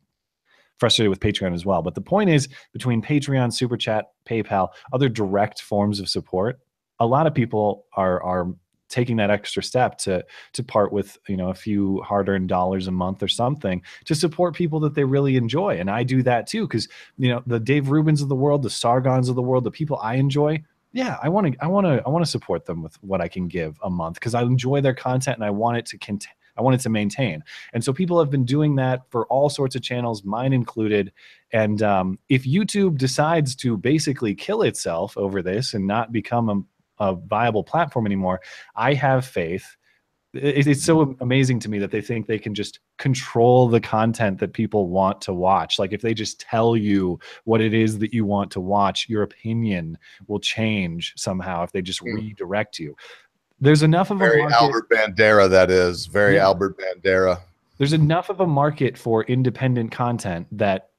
Speaker 2: frustrated with Patreon as well. But the point is, between Patreon, Super Chat, PayPal, other direct forms of support, a lot of people are taking that extra step to part with, you know, a few hard-earned dollars a month or something to support people that they really enjoy. And I do that too, because, you know, the Dave Rubins of the world, the Sargons of the world, the people I enjoy, yeah, I want to support them with what I can give a month, because I enjoy their content and I want it to maintain. And so people have been doing that for all sorts of channels, mine included. And if YouTube decides to basically kill itself over this and not become a viable platform anymore, I have faith. It's so amazing to me that they think they can just control the content that people want to watch. Like if they just tell you what it is that you want to watch, your opinion will change somehow if they just redirect you. There's enough of a market.
Speaker 1: Albert Bandera, that is. Very Albert Bandera. There's
Speaker 2: enough of a market for independent content that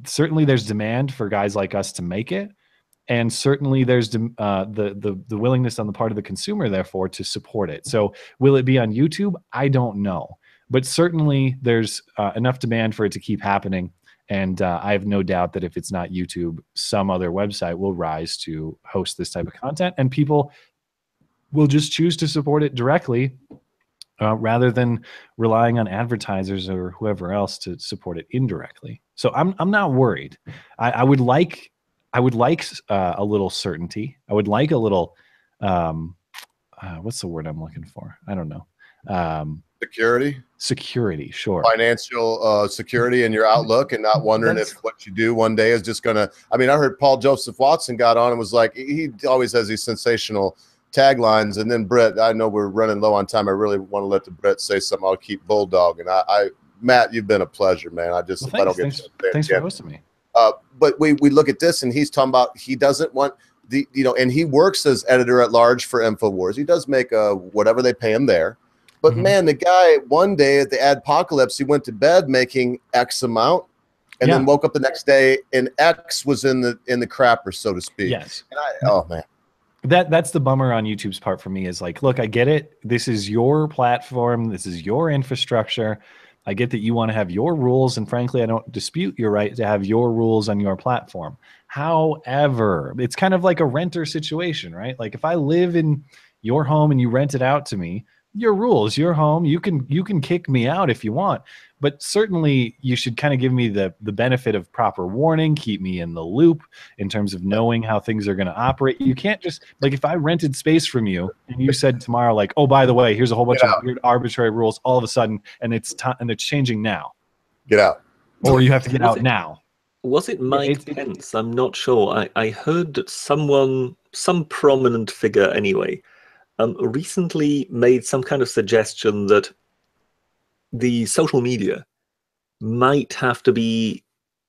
Speaker 2: certainly there's demand for guys like us to make it. And certainly there's the willingness on the part of the consumer, therefore, to support it. So will it be on YouTube? I don't know. But certainly there's enough demand for it to keep happening. And I have no doubt that if it's not YouTube, some other website will rise to host this type of content. And people will just choose to support it directly rather than relying on advertisers or whoever else to support it indirectly. So I'm not worried. I would like a little certainty. I would like a little, what's the word I'm looking for? I don't know.
Speaker 1: Security?
Speaker 2: Security, sure.
Speaker 1: Financial security in your outlook, and not wondering if what you do one day is just going to, I mean, I heard Paul Joseph Watson got on and was like, he always has these sensational taglines. And then Brett, I know we're running low on time. I really want to let the Brett say something. I'll keep bulldog. And Matt, you've been a pleasure, man. I just,
Speaker 2: well, thanks for hosting me.
Speaker 1: But we look at this and he's talking about he doesn't want the, you know, and he works as editor at large for InfoWars. He does make whatever they pay him there. But man, the guy, one day at the Adpocalypse, he went to bed making X amount and then woke up the next day and X was in the crapper, so to speak.
Speaker 2: Yes.
Speaker 1: And oh man.
Speaker 2: That's the bummer on YouTube's part for me, is like, look, I get it. This is your platform. This is your infrastructure. I get that you want to have your rules, and frankly, I don't dispute your right to have your rules on your platform. However, it's kind of like a renter situation, right? Like if I live in your home and you rent it out to me, your rules, your home, you can kick me out if you want, but certainly you should kind of give me the benefit of proper warning, keep me in the loop in terms of knowing how things are going to operate. You can't just, like, if I rented space from you and you said tomorrow, like, oh, by the way, here's a whole bunch of weird arbitrary rules all of a sudden, and it's time and it's changing now.
Speaker 1: Get out.
Speaker 2: Or you have to get out now.
Speaker 3: Was it Mike Pence? I'm not sure. I heard that someone, some prominent figure anyway, recently made some kind of suggestion that the social media might have to be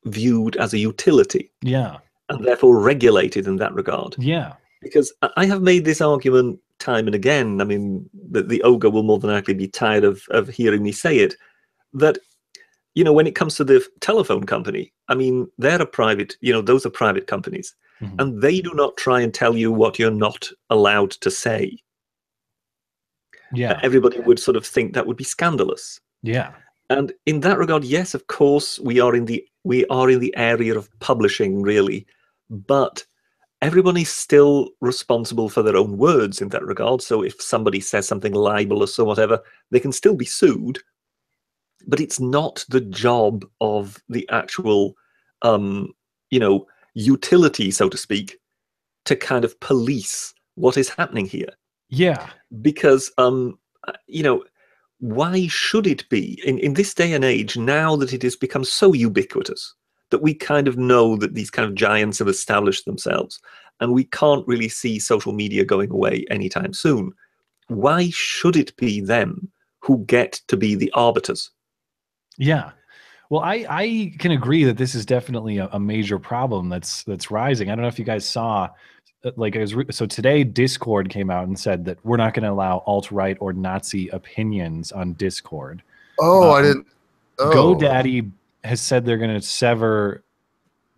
Speaker 3: viewed as a utility.
Speaker 2: Yeah.
Speaker 3: And therefore regulated in that regard.
Speaker 2: Yeah.
Speaker 3: Because I have made this argument time and again. I mean, the ogre will more than likely be tired of hearing me say it, that, you know, when it comes to the telephone company, I mean, they're a private, you know, those are private companies. Mm-hmm. And they do not try and tell you what you're not allowed to say.
Speaker 2: Yeah.
Speaker 3: Everybody would sort of think that would be scandalous.
Speaker 2: Yeah.
Speaker 3: And in that regard, yes, of course, we are in the area of publishing, really, but everybody's still responsible for their own words in that regard. So if somebody says something libelous or whatever, they can still be sued, but it's not the job of the actual, you know, utility, so to speak, to kind of police what is happening here.
Speaker 2: Yeah.
Speaker 3: Because, you know, why should it be in this day and age, now that it has become so ubiquitous, that we kind of know that these kind of giants have established themselves, and we can't really see social media going away anytime soon? Why should it be them who get to be the arbiters?
Speaker 2: Yeah. Well, I can agree that this is definitely a major problem that's rising. I don't know if you guys saw, like, so today Discord came out and said that we're not going to allow alt-right or Nazi opinions on Discord.
Speaker 1: Oh, I didn't. Oh.
Speaker 2: GoDaddy has said they're going to sever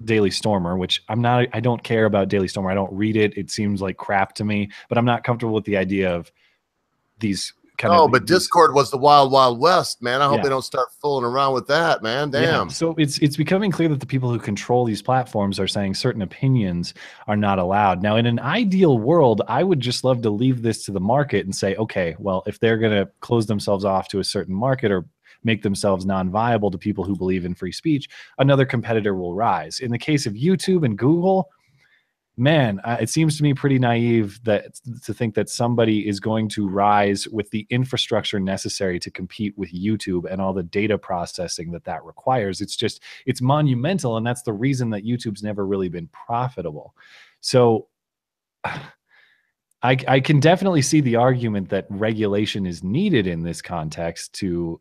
Speaker 2: Daily Stormer, which I don't care about Daily Stormer. I don't read it. It seems like crap to me, but I'm not comfortable with the idea of these kind of.
Speaker 1: But Discord was the wild, wild west, man. I hope they don't start fooling around with that, man. Damn.
Speaker 2: Yeah. So it's becoming clear that the people who control these platforms are saying certain opinions are not allowed. Now, in an ideal world, I would just love to leave this to the market and say, okay, well, if they're going to close themselves off to a certain market or make themselves non-viable to people who believe in free speech, another competitor will rise. In the case of YouTube and Google, man, it seems to me pretty naive to think that somebody is going to rise with the infrastructure necessary to compete with YouTube and all the data processing that requires. It's monumental, and that's the reason that YouTube's never really been profitable. So I can definitely see the argument that regulation is needed in this context to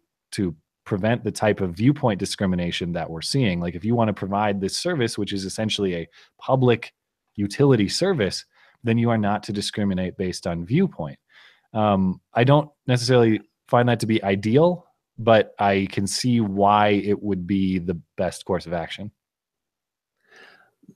Speaker 2: prevent the type of viewpoint discrimination that we're seeing. Like, if you want to provide this service, which is essentially a public utility service, then you are not to discriminate based on viewpoint. I don't necessarily find that to be ideal, but I can see why it would be the best course of action.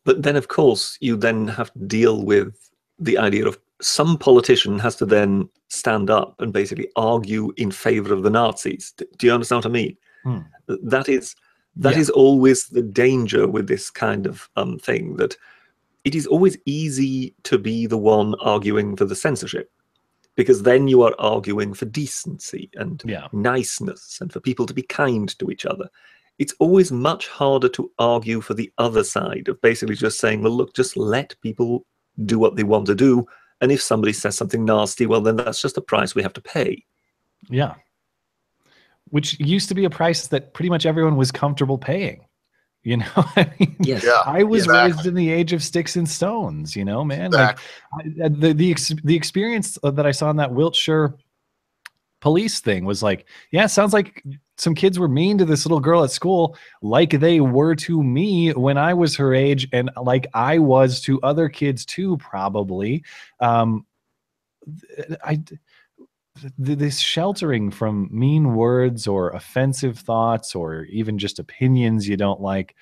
Speaker 3: But then, of course, you then have to deal with the idea of some politician has to then stand up and basically argue in favor of the Nazis. Do you understand what I mean? That is always the danger with this kind of thing, that it is always easy to be the one arguing for the censorship, because then you are arguing for decency and niceness and for people to be kind to each other. It's always much harder to argue for the other side of basically just saying, well, look, just let people do what they want to do. And if somebody says something nasty, well, then that's just the price we have to pay.
Speaker 2: Yeah. Which used to be a price that pretty much everyone was comfortable paying. You know, I mean, I was raised in the age of sticks and stones, you know, man. Like, the experience that I saw in that Wiltshire police thing was like, yeah, it sounds like some kids were mean to this little girl at school, like they were to me when I was her age, and like I was to other kids too, probably. This sheltering from mean words or offensive thoughts or even just opinions you don't like,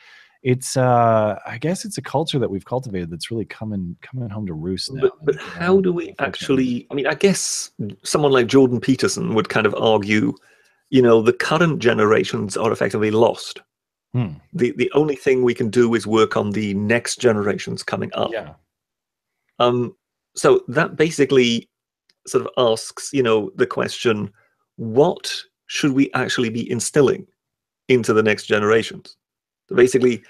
Speaker 2: it's I guess it's a culture that we've cultivated that's really coming home to roost now.
Speaker 3: But how do we actually, I mean, I guess someone like Jordan Peterson would kind of argue, you know, the current generations are effectively lost. The only thing we can do is work on the next generations coming up. So that basically sort of asks, you know, the question, what should we actually be instilling into the next generations? So basically,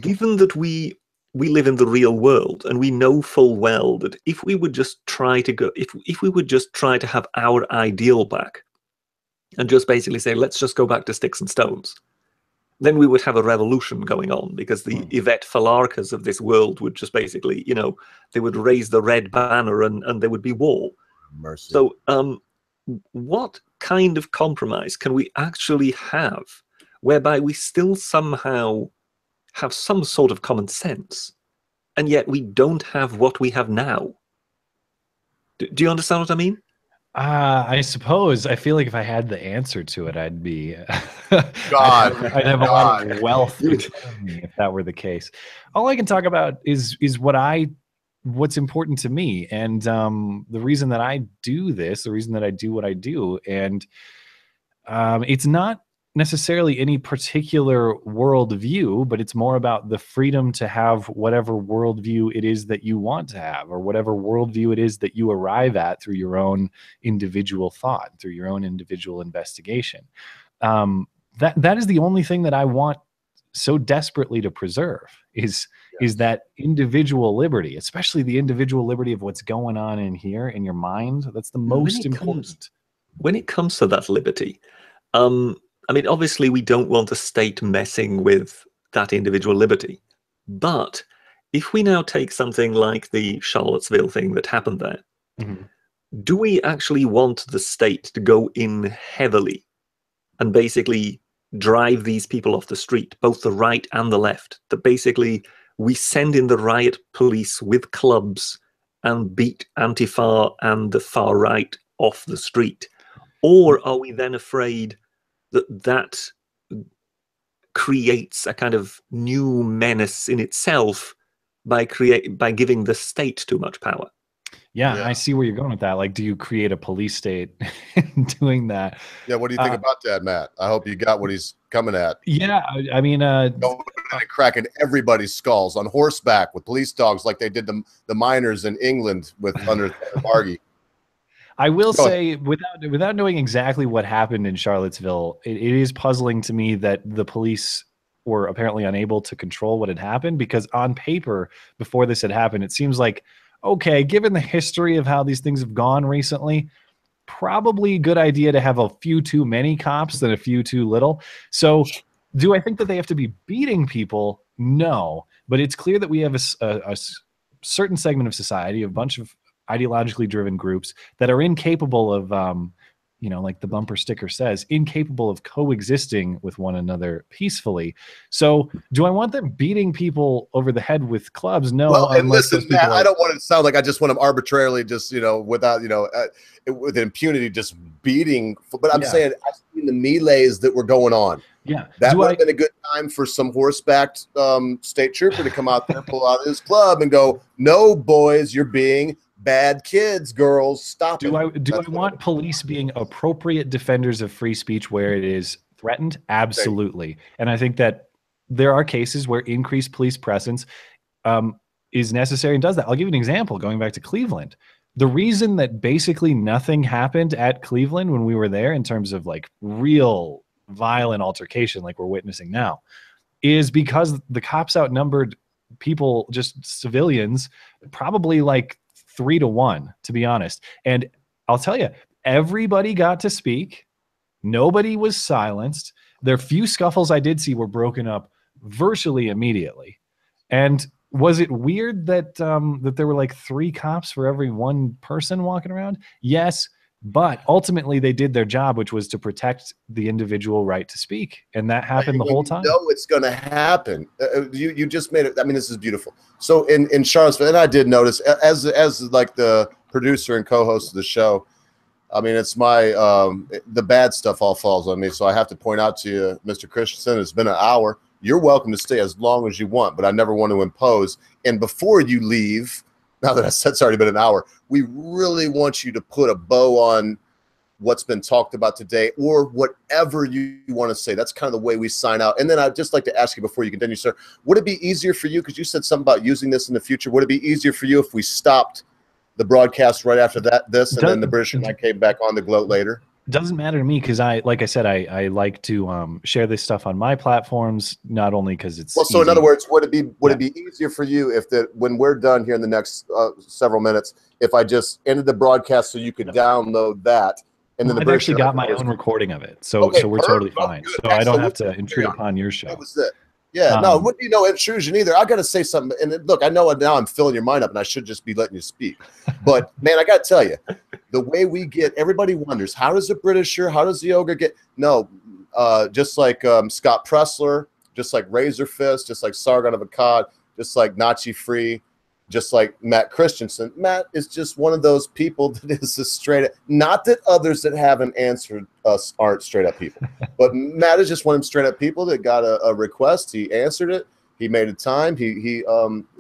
Speaker 3: given that we live in the real world, and we know full well that if we would just try to go, if we would just try to have our ideal back and just basically say, let's just go back to sticks and stones, then we would have a revolution going on, because the Yvette Falarkas of this world would just basically, you know, they would raise the red banner and there would be war.
Speaker 1: Mercy.
Speaker 3: So what kind of compromise can we actually have whereby we still somehow have some sort of common sense, and yet we don't have what we have now? Do you understand what I mean?
Speaker 2: I suppose. I feel like if I had the answer to it, I'd be I'd have a lot of wealth in front of me if that were the case. All I can talk about is what's important to me, and the reason that I do this, the reason that I do what I do, and it's not necessarily any particular worldview, but it's more about the freedom to have whatever worldview it is that you want to have, or whatever worldview it is that you arrive at through your own individual thought, through your own individual investigation. That is the only thing that I want so desperately to preserve is that individual liberty, especially the individual liberty of what's going on in here in your mind. That's the most important.
Speaker 3: When it comes to that liberty, I mean, obviously we don't want a state messing with that individual liberty. But if we now take something like the Charlottesville thing that happened there, do we actually want the state to go in heavily and basically drive these people off the street, both the right and the left? That basically we send in the riot police with clubs and beat Antifa and the far right off the street? Or are we then afraid that that creates a kind of new menace in itself by giving the state too much power?
Speaker 2: Yeah, I see where you're going with that. Like, do you create a police state in doing that?
Speaker 1: Yeah, what do you think about that, Matt? I hope you got what he's coming at.
Speaker 2: Yeah, I mean,
Speaker 1: cracking everybody's skulls on horseback with police dogs, like they did the miners in England with under Margie.
Speaker 2: I will say, without knowing exactly what happened in Charlottesville, it is puzzling to me that the police were apparently unable to control what had happened, because on paper, before this had happened, it seems like, okay, given the history of how these things have gone recently, probably a good idea to have a few too many cops than a few too little. So do I think that they have to be beating people? No, but it's clear that we have a certain segment of society, a bunch of ideologically driven groups that are incapable of, like the bumper sticker says, incapable of coexisting with one another peacefully. So do I want them beating people over the head with clubs? No.
Speaker 1: Well, and listen, Matt, I don't want it to sound like I just want them arbitrarily, just, without, with impunity, just beating. But I'm saying I've seen the melees that were going on.
Speaker 2: Yeah.
Speaker 1: That would have been a good time for some horsebacked state trooper to come out there, pull out his club and go, no, boys, you're being bad kids, girls, stop it.
Speaker 2: Do I want police being appropriate defenders of free speech where it is threatened? Absolutely. And I think that there are cases where increased police presence is necessary and does that. I'll give you an example, going back to Cleveland. The reason that basically nothing happened at Cleveland when we were there in terms of like real violent altercation like we're witnessing now is because the cops outnumbered people, just civilians, probably like 3-1, to be honest. And I'll tell you, everybody got to speak. Nobody was silenced. Their few scuffles I did see were broken up virtually immediately. And was it weird that that there were like 3 cops for every 1 person walking around? Yes, but ultimately they did their job, which was to protect the individual right to speak, and that happened the whole time.
Speaker 1: You know it's going to happen. You just made it. I mean, this is beautiful. So in Charlottesville, and I did notice as like the producer and co-host of the show, I mean, it's my the bad stuff all falls on me. So I have to point out to you, Mr. Christiansen, it's been an hour. You're welcome to stay as long as you want, but I never want to impose. And before you leave, now that I said it's already been an hour, we really want you to put a bow on what's been talked about today, or whatever you want to say. That's kind of the way we sign out. And then I'd just like to ask you before you continue, sir, would it be easier for you, because you said something about using this in the future, would it be easier for you if we stopped the broadcast right after this, and then the British and I came back on the gloat later?
Speaker 2: Doesn't matter to me, because like I said, I like to share this stuff on my platforms, not only because it's
Speaker 1: well. So easy. In other words, would it be easier for you if when we're done here in the next several minutes, if I just ended the broadcast so you could download that, and then
Speaker 2: I've actually got my own recording of it, so we're totally fine. So I don't have to intrude upon your show.
Speaker 1: That was it. Yeah, no, it wouldn't be no intrusion either. I got to say something. And look, I know now I'm filling your mind up, and I should just be letting you speak. But man, I got to tell you, the way we get, everybody wonders, how does a Britisher, how does the ogre get? No, just like Scott Pressler, just like Razor Fist, just like Sargon of Akkad, just like Nazi Free, just like Matt Christiansen. Matt is just one of those people that is a straight up, not that others that haven't answered us aren't straight up people, but Matt is just one of them straight up people that got a request. He answered it. He made a time. He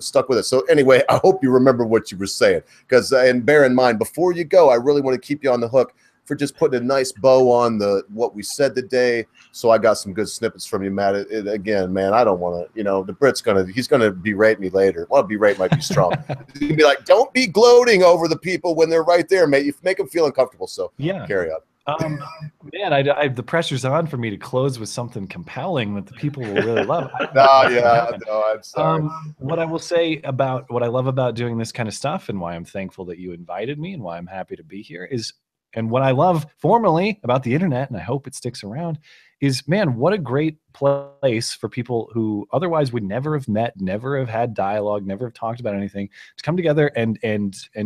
Speaker 1: stuck with it. So anyway, I hope you remember what you were saying, because and bear in mind, before you go, I really want to keep you on the hook for just putting a nice bow on what we said today. So I got some good snippets from you, Matt. Again, man, I don't want to, the Brit's he's going to berate me later. Well, berate might be strong. He's going to be like, don't be gloating over the people when they're right there, mate. You make them feel uncomfortable. So
Speaker 2: yeah,
Speaker 1: carry on.
Speaker 2: Man, the pressure's on for me to close with something compelling that the people will really love.
Speaker 1: No, yeah, no, I'm sorry.
Speaker 2: What I will say about what I love about doing this kind of stuff and why I'm thankful that you invited me and why I'm happy to be here is, and what I love formally about the internet, and I hope it sticks around, is, man, what a great place for people who otherwise would never have met, never have had dialogue, never have talked about anything, to come together and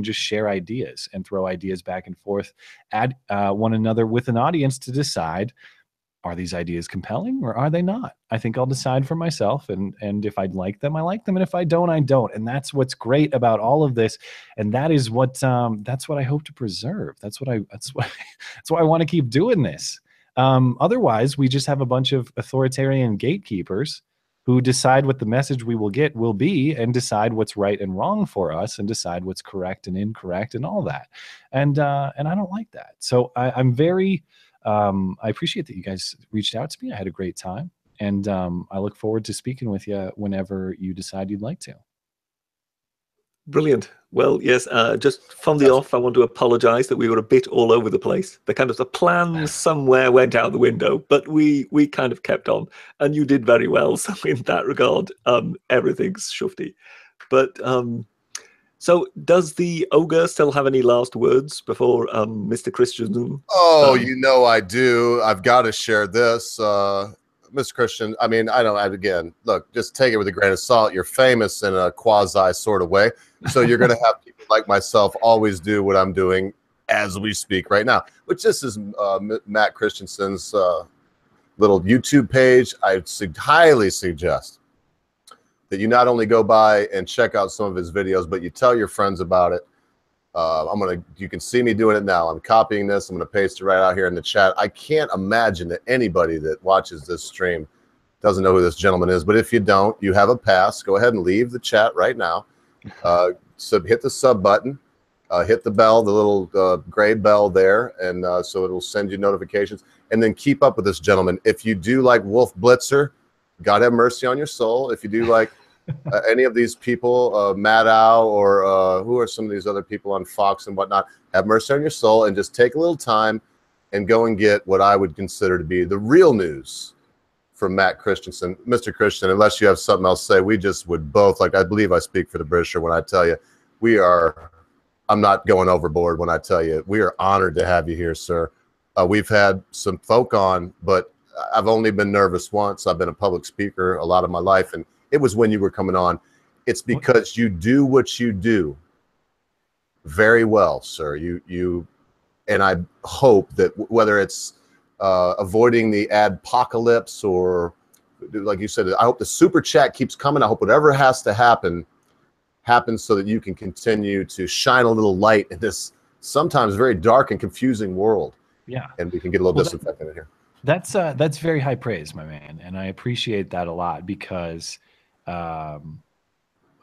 Speaker 2: just share ideas and throw ideas back and forth at one another with an audience to decide, are these ideas compelling or are they not? I think I'll decide for myself, and if I like them, I like them, and if I don't, I don't. And that's what's great about all of this, and that is what that's what I hope to preserve. That's why I want to keep doing this. Otherwise, we just have a bunch of authoritarian gatekeepers who decide what the message we will get will be, and decide what's right and wrong for us, and decide what's correct and incorrect and all that. And I don't like that. So I'm very I appreciate that you guys reached out to me. I had a great time, and I look forward to speaking with you whenever you decide you'd like to.
Speaker 3: Brilliant. Well, yes, just from the off, I want to apologize that we were a bit all over the place. The plan somewhere went out the window, but we kind of kept on, and you did very well. So in that regard, everything's shufty. But so does the ogre still have any last words before Mr. Christiansen?
Speaker 1: Oh, you know I do. I've got to share this. Mr. Christian, I mean, again, look, just take it with a grain of salt. You're famous in a quasi sort of way. So you're going to have people like myself always do what I'm doing as we speak right now, which this is Matt Christiansen's little YouTube page. I highly suggest that you not only go by and check out some of his videos, but you tell your friends about it. You can see me doing it now. I'm copying this. I'm going to paste it right out here in the chat. I can't imagine that anybody that watches this stream doesn't know who this gentleman is. But if you don't, you have a pass. Go ahead and leave the chat right now. Hit the sub button, hit the bell, the little gray bell there. And so it'll send you notifications, and then keep up with this gentleman. If you do like Wolf Blitzer, God have mercy on your soul. If you do like any of these people, Maddow, or who are some of these other people on Fox and whatnot, have mercy on your soul, and just take a little time and go and get what I would consider to be the real news from Matt Christiansen. Mr. Christian, unless you have something else to say, we just would both, like, I believe I speak for the Britisher when I tell you, I'm not going overboard when I tell you, we are honored to have you here, sir. We've had some folk on, but I've only been nervous once. I've been a public speaker a lot of my life, and it was when you were coming on. It's because you do what you do very well, sir. And I hope that whether it's avoiding the adpocalypse, or like you said, I hope the super chat keeps coming. I hope whatever has to happen happens so that you can continue to shine a little light in this sometimes very dark and confusing world. Yeah. And we can get a little disinfectant in here.
Speaker 2: That's very high praise, my man, and I appreciate that a lot, because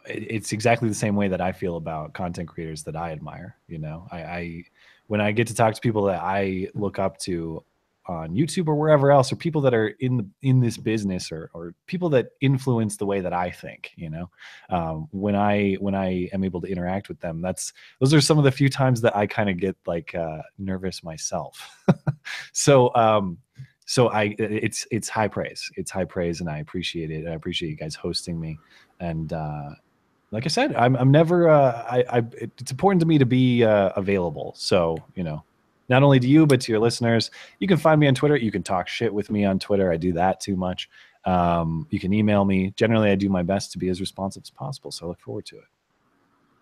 Speaker 2: it's exactly the same way that I feel about content creators that I admire. You know, when I get to talk to people that I look up to on YouTube or wherever else, or people that are in this business, or people that influence the way that I think, you know, when I am able to interact with them, those are some of the few times that I kind of get like nervous myself. So it's high praise. It's high praise, and I appreciate it. I appreciate you guys hosting me. And like I said, I'm never. It's important to me to be available. So, you know, not only to you but to your listeners. You can find me on Twitter. You can talk shit with me on Twitter. I do that too much. You can email me. Generally, I do my best to be as responsive as possible. So I look forward to it.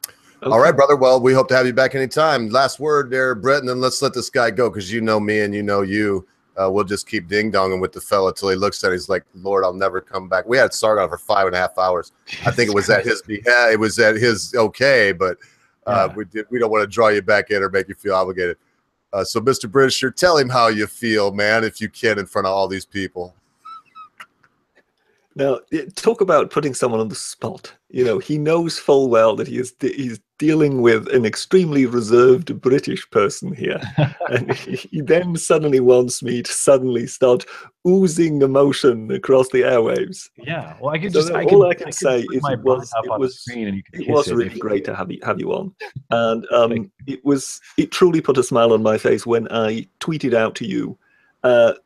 Speaker 1: Okay. All right, brother. Well, we hope to have you back anytime. Last word there, Brett, and then let's let this guy go, because you know me and you know you. We'll just keep ding-donging with the fella till he looks at it. He's like, Lord, I'll never come back. We had Sargon for 5.5 hours. I think it was at his it was at his okay, but we don't want to draw you back in or make you feel obligated. So, Mr. Britisher, tell him how you feel, man, if you can, in front of all these people.
Speaker 3: Now, talk about putting someone on the spot. You know, he knows full well that he's dealing with an extremely reserved British person here. And he then suddenly wants me to suddenly start oozing emotion across the airwaves.
Speaker 2: Yeah, well, I could
Speaker 3: So
Speaker 2: just
Speaker 3: all I can say
Speaker 2: put
Speaker 3: is
Speaker 2: my
Speaker 3: it
Speaker 2: butt
Speaker 3: was
Speaker 2: up on the screen and you can
Speaker 3: it
Speaker 2: kiss
Speaker 3: was
Speaker 2: it
Speaker 3: really
Speaker 2: if
Speaker 3: great
Speaker 2: you-
Speaker 3: to have you on, and it truly put a smile on my face when I tweeted out to you,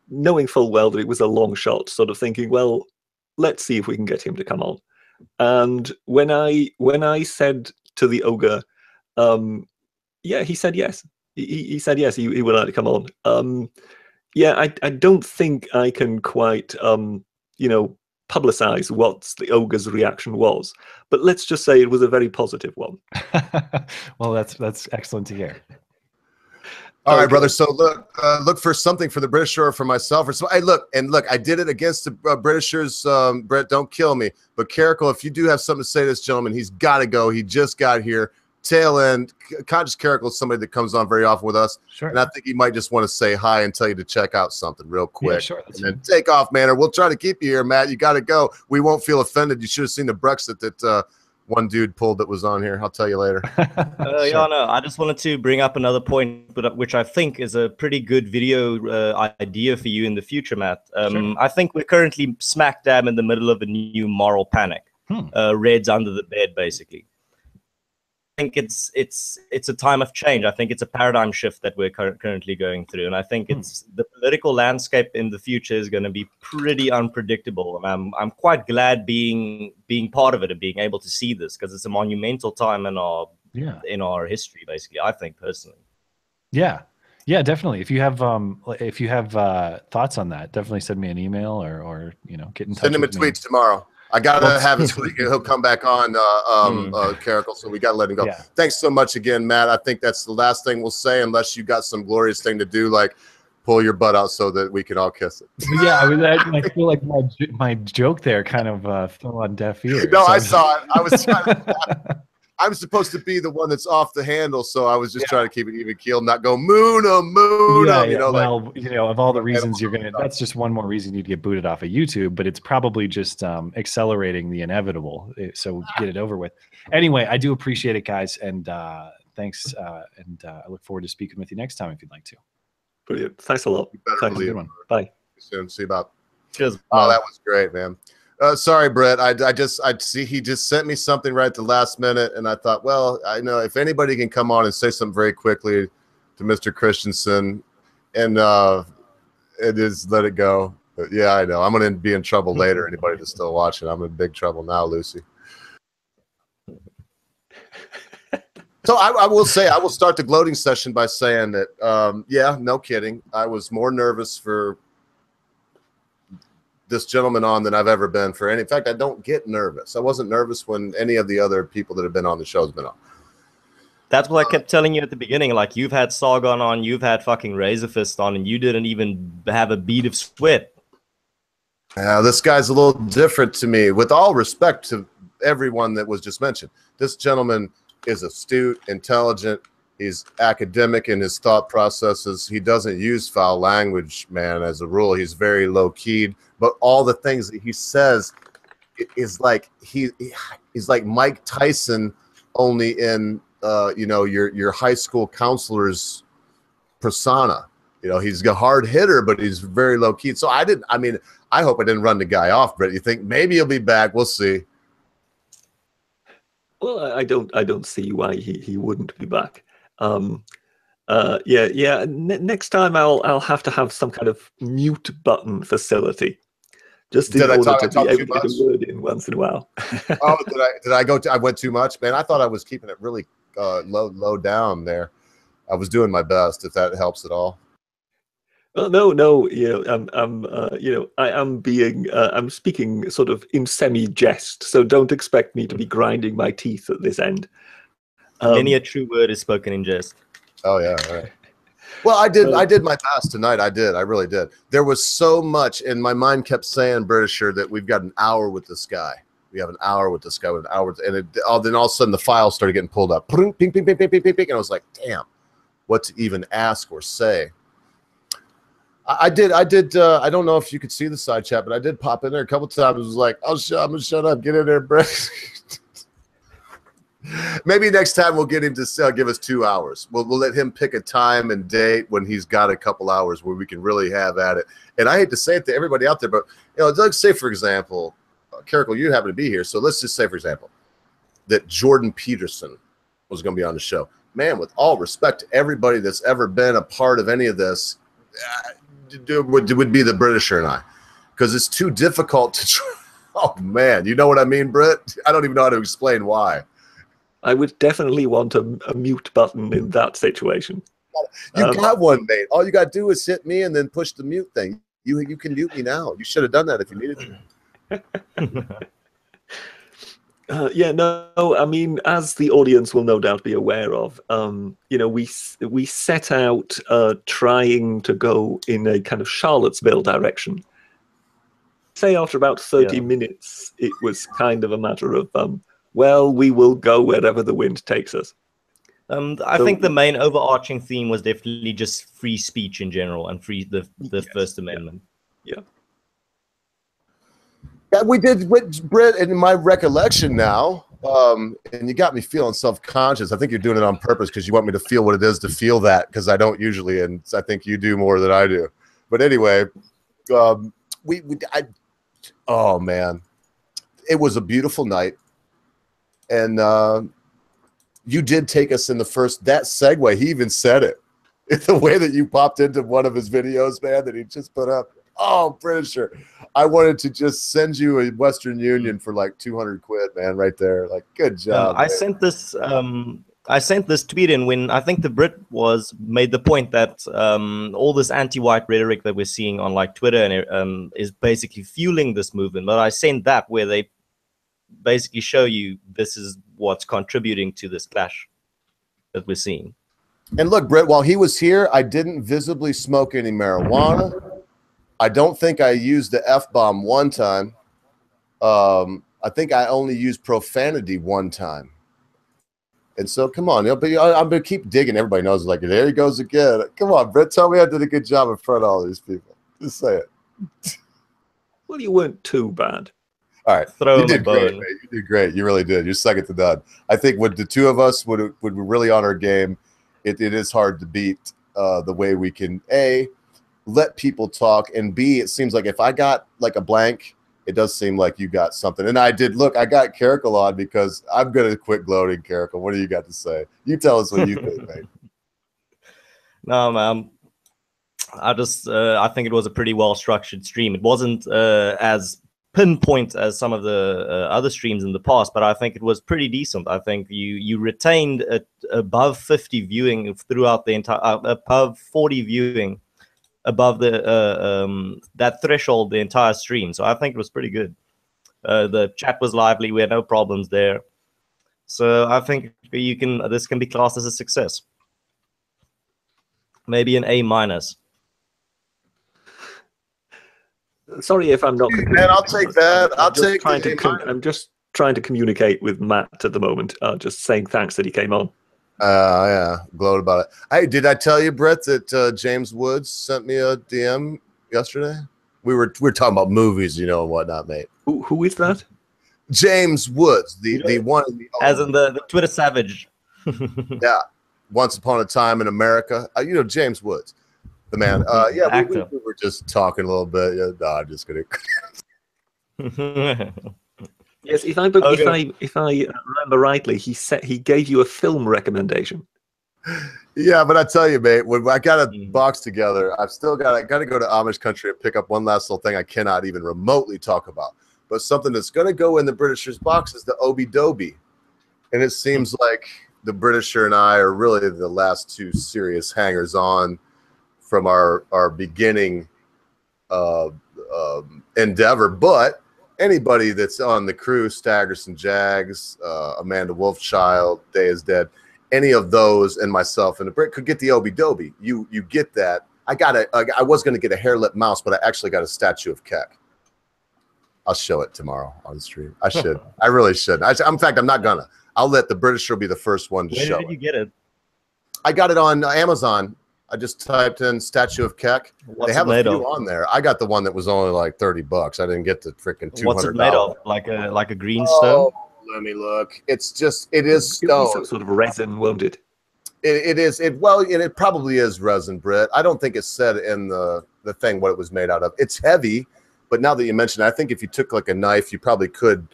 Speaker 3: knowing full well that it was a long shot, sort of thinking, well, let's see if we can get him to come on. And when I said to the ogre, yeah, he said yes. He said yes. He would like to come on. Yeah, I don't think I can quite publicize what the ogre's reaction was, but let's just say it was a very positive one.
Speaker 2: Well, that's excellent to hear.
Speaker 1: All right, brother. So look for something for the British or for myself or so. Hey, look, I did it against the Britishers. Brett, don't kill me. But Carrickle, if you do have something to say to this gentleman, he's got to go. He just got here. Tail end. Conscious Carrickle is somebody that comes on very often with us.
Speaker 2: Sure.
Speaker 1: And I think he might just want to say hi and tell you to check out something real quick.
Speaker 2: Yeah, sure.
Speaker 1: And then take off, man, or we'll try to keep you here, Matt. You got to go. We won't feel offended. You should have seen the Brexit that one dude pulled that was on here. I'll tell you later.
Speaker 2: Sure.
Speaker 7: Yeah, no, I just wanted to bring up another point, but which I think is a pretty good video idea for you in the future, Matt.
Speaker 2: Sure.
Speaker 7: I think we're currently smack dab in the middle of a new moral panic. Red's under the bed, basically. I think it's a time of change. I think it's a paradigm shift that we're currently going through, and I think it's the political landscape in the future is going to be pretty unpredictable. And I'm quite glad being part of it and being able to see this, because it's a monumental time in our history, basically. I think personally. Yeah, definitely. If you have thoughts on that, definitely send me an email or get in touch.
Speaker 1: Send him a tweet tomorrow. I gotta have it so he'll come back on, Carrickle. So we gotta let him go. Yeah. Thanks so much again, Matt. I think that's the last thing we'll say, unless you got some glorious thing to do, like pull your butt out so that we can all kiss it.
Speaker 2: Yeah, I feel like my joke there kind of fell on deaf ears.
Speaker 1: No, so I saw it. I was trying to. I'm supposed to be the one that's off the handle, so I was just trying to keep it even keeled, not go moon.
Speaker 2: Of all the reasons you're gonna, that's just one more reason you'd get booted off of YouTube, but it's probably just accelerating the inevitable. So get it over with. Anyway, I do appreciate it, guys, and thanks. And I look forward to speaking with you next time if you'd like to.
Speaker 3: Brilliant. Thanks a lot.
Speaker 2: Thanks. Good one.
Speaker 3: Bye.
Speaker 1: Soon. See you about.
Speaker 7: Cheers.
Speaker 1: Oh, that was great, man. Sorry, Brett. I see he just sent me something right at the last minute, and I thought, well, I know if anybody can come on and say something very quickly to Mr. Christiansen, and it is let it go. But yeah, I know I'm going to be in trouble later. Anybody that's still watching, I'm in big trouble now, Lucy. So I will say, I will start the gloating session by saying that, yeah, no kidding. I was more nervous for this gentleman on than I've ever been for any. In fact, I don't get nervous. I wasn't nervous when any of the other people that have been on the show has been on.
Speaker 7: That's what I kept telling you at the beginning. Like, you've had Sargon on, you've had fucking Razorfist on, and you didn't even have a bead of sweat.
Speaker 1: This guy's a little different to me. With all respect to everyone that was just mentioned, this gentleman is astute, intelligent. He's academic in his thought processes. He doesn't use foul language, man, as a rule. He's very low-keyed. But all the things that he says is like he's like Mike Tyson, only in your high school counselor's persona. He's a hard hitter, but he's very low-key. So I hope I didn't run the guy off, Brett. You think maybe he'll be back? We'll see.
Speaker 3: Well, I don't see why he wouldn't be back. Next time I'll have to have some kind of mute button facility, just in order to be able to get a word in once in a while.
Speaker 1: Oh, did I go? I went too much, man. I thought I was keeping it really low down there. I was doing my best. If that helps at all.
Speaker 3: Well, no. I'm speaking sort of in semi-jest, so don't expect me to be grinding my teeth at this end.
Speaker 7: Many a true word is spoken in jest.
Speaker 1: Oh yeah, all right. Well, I did my best tonight. I really did. There was so much, and my mind kept saying, Britisher, that we've got an hour with this guy. We have an hour with this guy, with an hour, and then all of a sudden the files started getting pulled up. Ping, ping, ping, ping, ping, ping, ping, and I was like, damn, what to even ask or say. I did. I don't know if you could see the side chat, but I did pop in there a couple times. It was like, I'm gonna shut up. Get in there, Brett. Maybe next time we'll get him to give us 2 hours. We'll let him pick a time and date when he's got a couple hours where we can really have at it. And I hate to say it to everybody out there, but let's say, for example, Carrickle, you happen to be here, so let's just say, for example, that Jordan Peterson was going to be on the show. Man, with all respect to everybody that's ever been a part of any of this, would be the Britisher and I, because it's too difficult to try. Oh, man. You know what I mean, Britt? I don't even know how to explain why.
Speaker 3: I would definitely want a mute button in that situation.
Speaker 1: You got one, mate. All you got to do is hit me and then push the mute thing. You can mute me now. You should have done that if you needed to.
Speaker 3: Yeah, no, I mean, as the audience will no doubt be aware of, we set out trying to go in a kind of Charlottesville direction. Say after about 30 minutes, it was kind of a matter of, well, we will go wherever the wind takes us.
Speaker 7: I think the main overarching theme was definitely just free speech in general and the First Amendment.
Speaker 3: Yeah.
Speaker 1: Yeah, we did with Britt, in my recollection now, and you got me feeling self-conscious. I think you're doing it on purpose because you want me to feel what it is to feel that, because I don't usually, and I think you do more than I do. But anyway, oh man, it was a beautiful night, and you did take us in that segue. He even said it. It's the way that you popped into one of his videos, man, that he just put up. Oh, Britisher, I wanted to just send you a Western Union for like 200 quid, man, right there. Like, good job.
Speaker 7: I sent this tweet in when I think the Brit made the point that all this anti-white rhetoric that we're seeing on like Twitter and is basically fueling this movement. But I sent that where they basically show you this is what's contributing to this clash that we're seeing.
Speaker 1: And look, Britt, while he was here, I didn't visibly smoke any marijuana. I don't think I used the F-bomb one time. I think I only used profanity one time. And so, come on. I'm going to keep digging. Everybody knows, like, there he goes again. Come on, Britt, tell me I did a good job in front of all these people. Just say it.
Speaker 3: Well, you weren't too bad.
Speaker 1: All right.
Speaker 7: You did
Speaker 1: great, mate. You did great. You really did. You're second to none. I think with the two of us would be really on our game. It is hard to beat the way we can, A, let people talk, and B, it seems like if I got like a blank, it does seem like you got something. And I did. Look, I got Carrickle on because I'm going to quit gloating, Carrickle. What do you got to say? You tell us what you think, mate.
Speaker 7: No, man. I think it was a pretty well-structured stream. It wasn't as pinpoint as some of the other streams in the past, but I think it was pretty decent. I think you retained above 50 viewing throughout the entire, above 40 viewing, above the that threshold the entire stream. So I think it was pretty good. The chat was lively. We had no problems there. So I think this can be classed as a success. Maybe an A-.
Speaker 3: Sorry if I'm not.
Speaker 1: Man, I'll take that.
Speaker 3: I'm just trying to communicate with Matt at the moment. Just saying thanks that he came on.
Speaker 1: Yeah, glowed about it. Hey, did I tell you, Brett, that James Woods sent me a DM yesterday? We were talking about movies, and whatnot, mate.
Speaker 3: Who is that?
Speaker 1: James Woods, the one,
Speaker 7: as in the Twitter savage.
Speaker 1: Yeah, Once Upon a Time in America. James Woods, the man. Yeah, we were just talking a little bit. Yeah, no, I'm just kidding.
Speaker 3: Yes, if I remember rightly, he gave you a film recommendation.
Speaker 1: Yeah, but I tell you, mate, when I got a box together, I got to go to Amish country and pick up one last little thing I cannot even remotely talk about. But something that's going to go in the Britisher's box is the Obi Dobi, and it seems like the Britisher and I are really the last two serious hangers-on from our beginning endeavor, but. Anybody that's on the crew, Staggerson Jags, Amanda Wolfchild, Day is Dead, any of those, and myself and the Brit could get the Obi Dobi. You get that. I was going to get a hair lip mouse, but I actually got a statue of Keck. I'll show it tomorrow on the stream. I should. I really should. In fact, I'm not gonna. I'll let the Britisher be the first one to show it.
Speaker 7: Where did you get it?
Speaker 1: I got it on Amazon. I just typed in statue of Keck. They have a few on there. I got the one that was only like $30. I didn't get the freaking $200.
Speaker 7: What's it made of? Like a green stone?
Speaker 1: let me look. It's just, it is stone.
Speaker 3: It'll be some sort of resin, won't it?
Speaker 1: It is. Well, and it probably is resin, Britt. I don't think it said in the thing what it was made out of. It's heavy, but now that you mention it, I think if you took like a knife, you probably could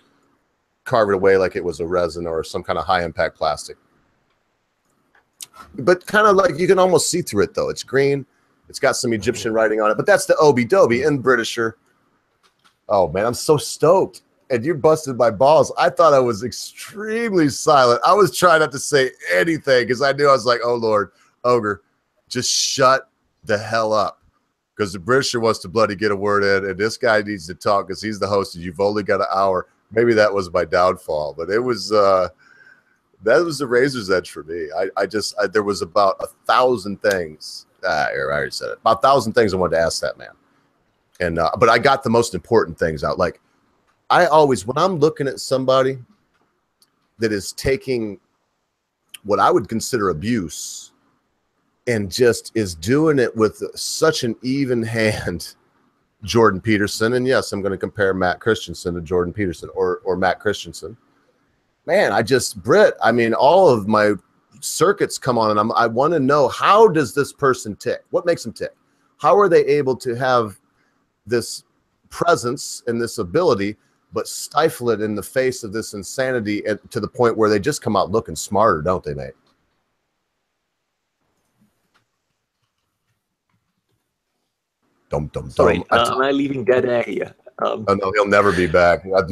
Speaker 1: carve it away like it was a resin or some kind of high impact plastic. But kind of like you can almost see through it though. It's green. It's got some Egyptian writing on it, but that's the Obi-Dobi in Britisher. Oh man, I'm so stoked. And you busted my balls. I thought I was extremely silent. I was trying not to say anything because I knew I was like, oh Lord, Ogre, just shut the hell up. Because the Britisher wants to bloody get a word in, and this guy needs to talk because he's the host, and you've only got an hour. Maybe that was my downfall, but it was that was the razor's edge for me. There was about 1,000 things. I already said it. About 1,000 things I wanted to ask that man. And but I got the most important things out. Like I always, when I'm looking at somebody that is taking what I would consider abuse and just is doing it with such an even hand, Jordan Peterson, and yes, I'm going to compare Matt Christiansen to Jordan Peterson or Matt Christiansen. Man, Britt, I mean, all of my circuits come on, and I want to know, how does this person tick? What makes them tick? How are they able to have this presence and this ability, but stifle it in the face of this insanity to the point where they just come out looking smarter, don't they, mate?
Speaker 3: Sorry, am I leaving dead air here?
Speaker 1: Oh, no, he'll never be back. I'll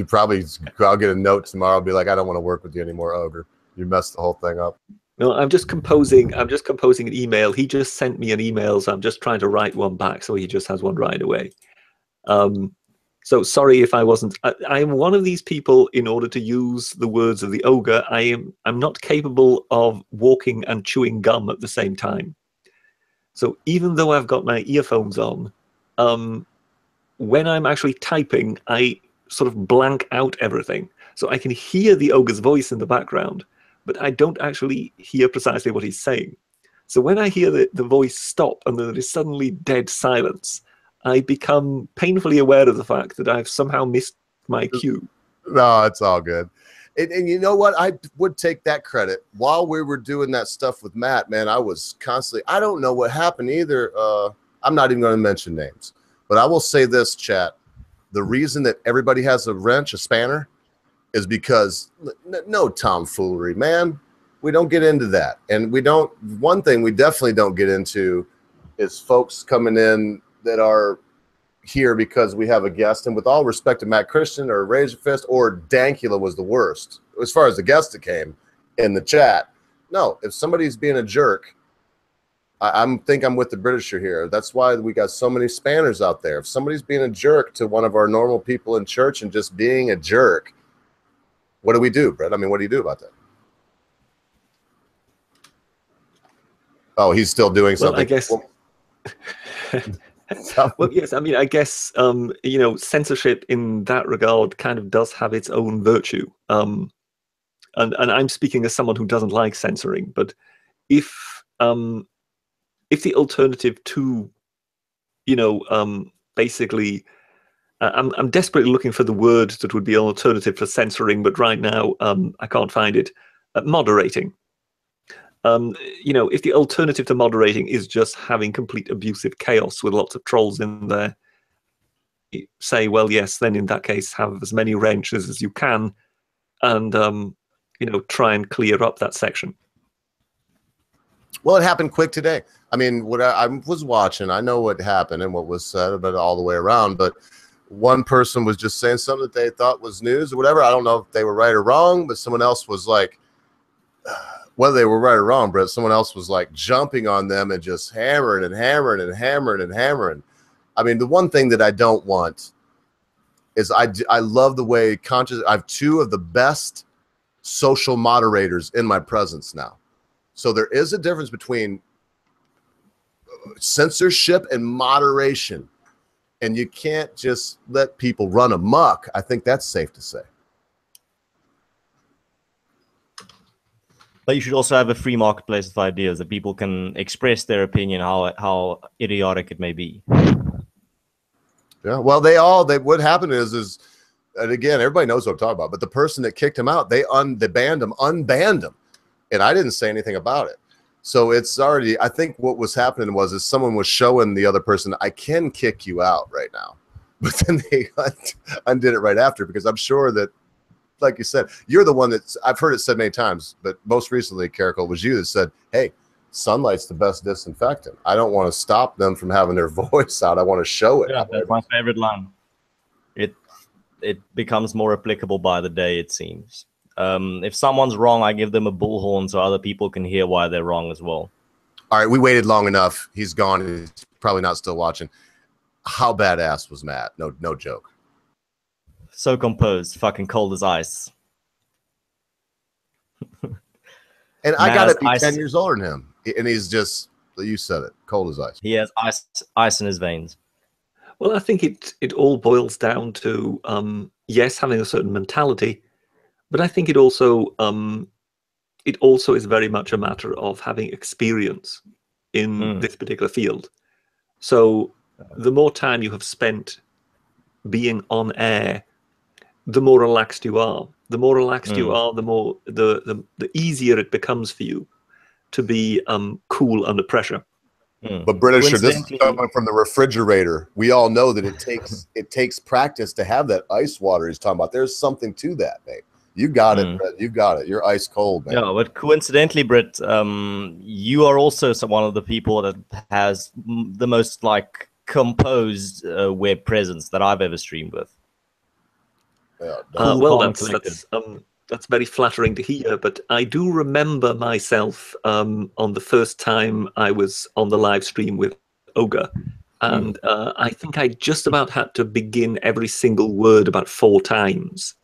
Speaker 1: get a note tomorrow. I'll be like, I don't want to work with you anymore, Ogre. You messed the whole thing up.
Speaker 3: No, I'm just composing an email. He just sent me an email, so I'm just trying to write one back, so he just has one right away. So sorry if I wasn't. I'm one of these people. In order to use the words of the Ogre, I'm not capable of walking and chewing gum at the same time. So even though I've got my earphones on, when I'm actually typing, I sort of blank out everything. So I can hear the Ogre's voice in the background, but I don't actually hear precisely what he's saying. So when I hear the voice stop and there is suddenly dead silence, I become painfully aware of the fact that I've somehow missed my cue.
Speaker 1: No, it's all good. And you know what? I would take that credit. While we were doing that stuff with Matt, man, I was constantly, I don't know what happened either. I'm not even going to mention names, but I will say this, chat. The reason that everybody has a wrench, a spanner, is because no tomfoolery, man. We don't get into that. And one thing we definitely don't get into is folks coming in that are here because we have a guest. And with all respect to Matt Christian or Razor Fist or Dankula was the worst as far as the guest that came in the chat. No, if somebody's being a jerk, I think I'm with the Britisher here. That's why we got so many spanners out there. If somebody's being a jerk to one of our normal people in church and just being a jerk, what do we do, Brett? I mean, what do you do about that? Oh, he's still doing something.
Speaker 3: Well, I guess. Well, yes. I mean, I guess censorship in that regard kind of does have its own virtue. And I'm speaking as someone who doesn't like censoring. But if the alternative to, basically, I'm desperately looking for the word that would be an alternative for censoring, but right now I can't find it. Moderating. If the alternative to moderating is just having complete abusive chaos with lots of trolls in there, say, well, yes, then in that case, have as many wrenches as you can and, try and clear up that section.
Speaker 1: Well, it happened quick today. I mean, what I was watching, I know what happened and what was said about it all the way around, but one person was just saying something that they thought was news or whatever. I don't know if they were right or wrong, but someone else was like, whether they were right or wrong, Brett, someone else was like jumping on them and just hammering and hammering and hammering and hammering. I mean, the one thing that I don't want is I love the way I have two of the best social moderators in my presence now. So there is a difference between censorship and moderation. And you can't just let people run amok. I think that's safe to say.
Speaker 7: But you should also have a free marketplace of ideas that people can express their opinion, how idiotic it may be.
Speaker 1: Yeah, well, what happened is and again, everybody knows what I'm talking about, but the person that kicked him out, they banned him, unbanned him. And I didn't say anything about it. So it's already, I think what was happening is someone was showing the other person, I can kick you out right now. But then they undid it right after, because I'm sure that, like you said, you're the one that's, I've heard it said many times, but most recently, Carrico, was you that said, hey, sunlight's the best disinfectant. I don't want to stop them from having their voice out. I want to show it.
Speaker 7: Yeah, that's my favorite line. It becomes more applicable by the day, it seems. If someone's wrong, I give them a bullhorn so other people can hear why they're wrong as well.
Speaker 1: All right, we waited long enough. He's gone. He's probably not still watching. How badass was Matt? No joke.
Speaker 7: So composed, fucking cold as ice.
Speaker 1: And I got to be 10 years older than him. And he's just, you said it, cold as ice.
Speaker 7: He has ice in his veins.
Speaker 3: Well, I think it all boils down to, yes, having a certain mentality, but I think it also is very much a matter of having experience in this particular field. So the more time you have spent being on air, the more relaxed you are. The more relaxed you are, the more the easier it becomes for you to be cool under pressure.
Speaker 1: But Britisher, this is coming from the refrigerator. We all know that it takes practice to have that ice water he's talking about. There's something to that, mate. You got it, Brett. You got it. You're ice cold, man.
Speaker 7: Yeah, but coincidentally, Britt, you are also one of the people that has the most like composed web presence that I've ever streamed with.
Speaker 1: Yeah,
Speaker 3: well, that's very flattering to hear. But I do remember myself on the first time I was on the live stream with Ogre, and I think I just about had to begin every single word about 4 times.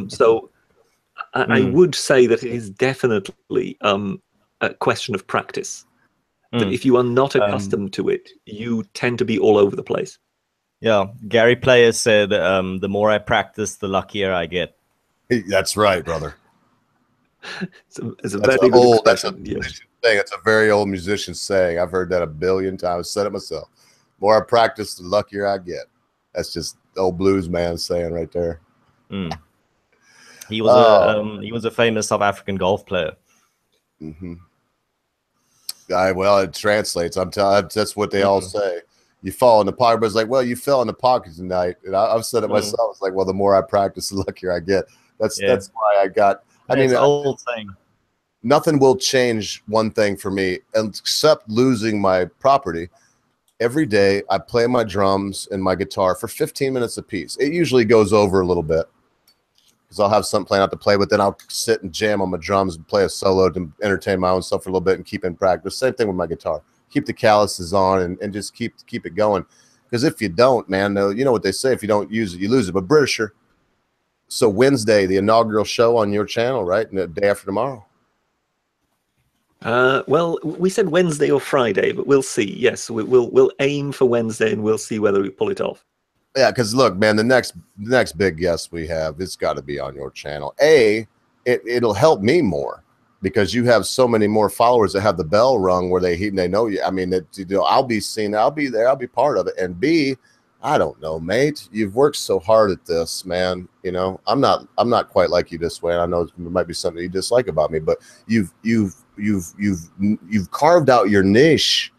Speaker 3: So I would say that it is definitely a question of practice. That if you are not accustomed to it, you tend to be all over the place.
Speaker 7: Yeah, Gary Player said, the more I practice, the luckier I get.
Speaker 1: That's right, brother.
Speaker 3: It's a very good old,
Speaker 1: that's a thing. It's a very old musician saying. I've heard that a billion times. Said it myself. The more I practice, the luckier I get. That's just the old blues man saying right there.
Speaker 7: He was a famous South African golf player.
Speaker 1: Well, it translates. I'm telling. That's what they all say. You fall in the pocket, but it's like, well, you fell in the pocket tonight. And I've said it myself. It's like, well, the more I practice, the luckier I get. That's why I got. I mean,
Speaker 7: it's an old thing.
Speaker 1: Nothing will change one thing for me except losing my property. Every day, I play my drums and my guitar for 15 minutes apiece. It usually goes over a little bit because I'll have something planned out to play, but then I'll sit and jam on my drums and play a solo to entertain my own self for a little bit and keep in practice. Same thing with my guitar. Keep the calluses on and just keep it going. Because if you don't, man, you know what they say, if you don't use it, you lose it. But Britisher, so Wednesday, the inaugural show on your channel, right? And the day after tomorrow.
Speaker 3: Well, we said Wednesday or Friday, but we'll see. Yes, we'll aim for Wednesday, and we'll see whether we pull it off.
Speaker 1: Yeah, because look, man, the next big guest we have, it's got to be on your channel. It'll help me more because you have so many more followers that have the bell rung where they know you. I mean, I'll be seen, I'll be there, I'll be part of it. And B, I don't know, mate. You've worked so hard at this, man. You know, I'm not quite like you this way. I know it might be something you dislike about me, but you've carved out your niche.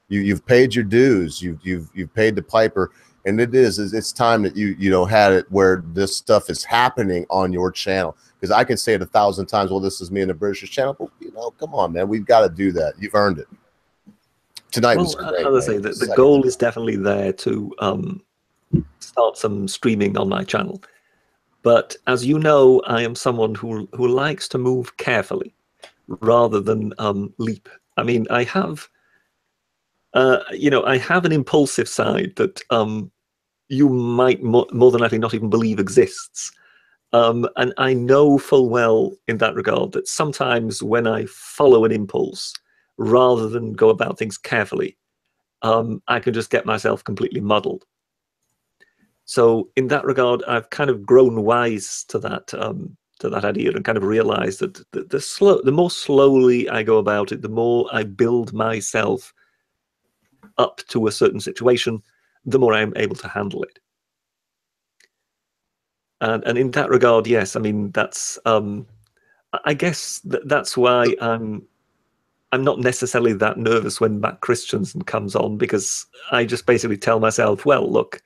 Speaker 1: You've paid your dues. You've paid the piper, and it's time that you had it where this stuff is happening on your channel. Because I can say it 1,000 times. Well, this is me in the British channel, but come on, man, we've got to do that. You've earned it. Tonight was great.
Speaker 3: As I say, the goal is definitely there to start some streaming on my channel. But as you know, I am someone who likes to move carefully rather than leap. I mean, I have an impulsive side that you might more than likely not even believe exists. And I know full well in that regard that sometimes when I follow an impulse, rather than go about things carefully, I can just get myself completely muddled. So in that regard, I've kind of grown wise to that idea and kind of realized that the more slowly I go about it, the more I build myself up to a certain situation, the more I'm able to handle it. And in that regard, yes, I mean that's I guess that's why I'm not necessarily that nervous when Matt Christiansen comes on, because I just basically tell myself, well, look,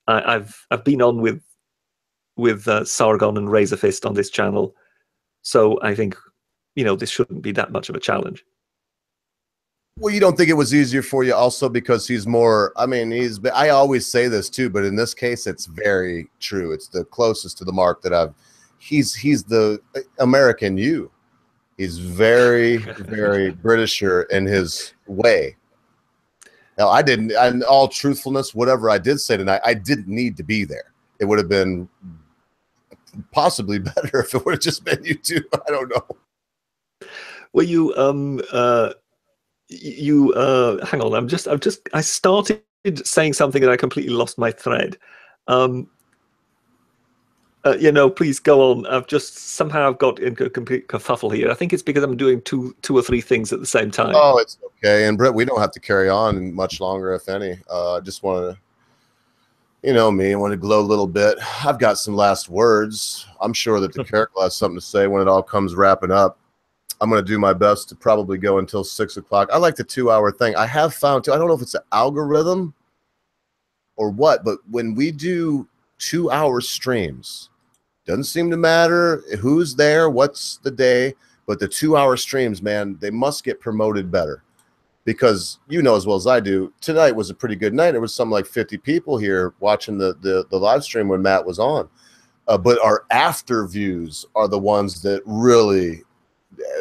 Speaker 3: I've been on with Sargon and Razorfist on this channel, so I think, you know, this shouldn't be that much of a challenge.
Speaker 1: Well, you don't think it was easier for you also because he's more, I mean, I always say this too, but in this case, it's very true. It's the closest to the mark that he's the American you. He's very, very Britisher in his way. Now, in all truthfulness, whatever I did say tonight, I didn't need to be there. It would have been possibly better if it would have just been you two. I don't know.
Speaker 3: Well, hang on. I started saying something and I completely lost my thread. You know, please go on. I've got into a complete kerfuffle here. I think it's because I'm doing two or three things at the same time.
Speaker 1: Oh, it's okay. And Brett, we don't have to carry on much longer, if any. I just want to, you know me, I want to glow a little bit. I've got some last words. I'm sure that the character has something to say when it all comes wrapping up. I'm going to do my best to probably go until 6 o'clock. I like the 2-hour thing. I have found, too, I don't know if it's an algorithm or what, but when we do 2-hour streams, doesn't seem to matter who's there, what's the day, but the 2-hour streams, man, they must get promoted better, because you know as well as I do, tonight was a pretty good night. There was something like 50 people here watching the live stream when Matt was on, but our after views are the ones that really,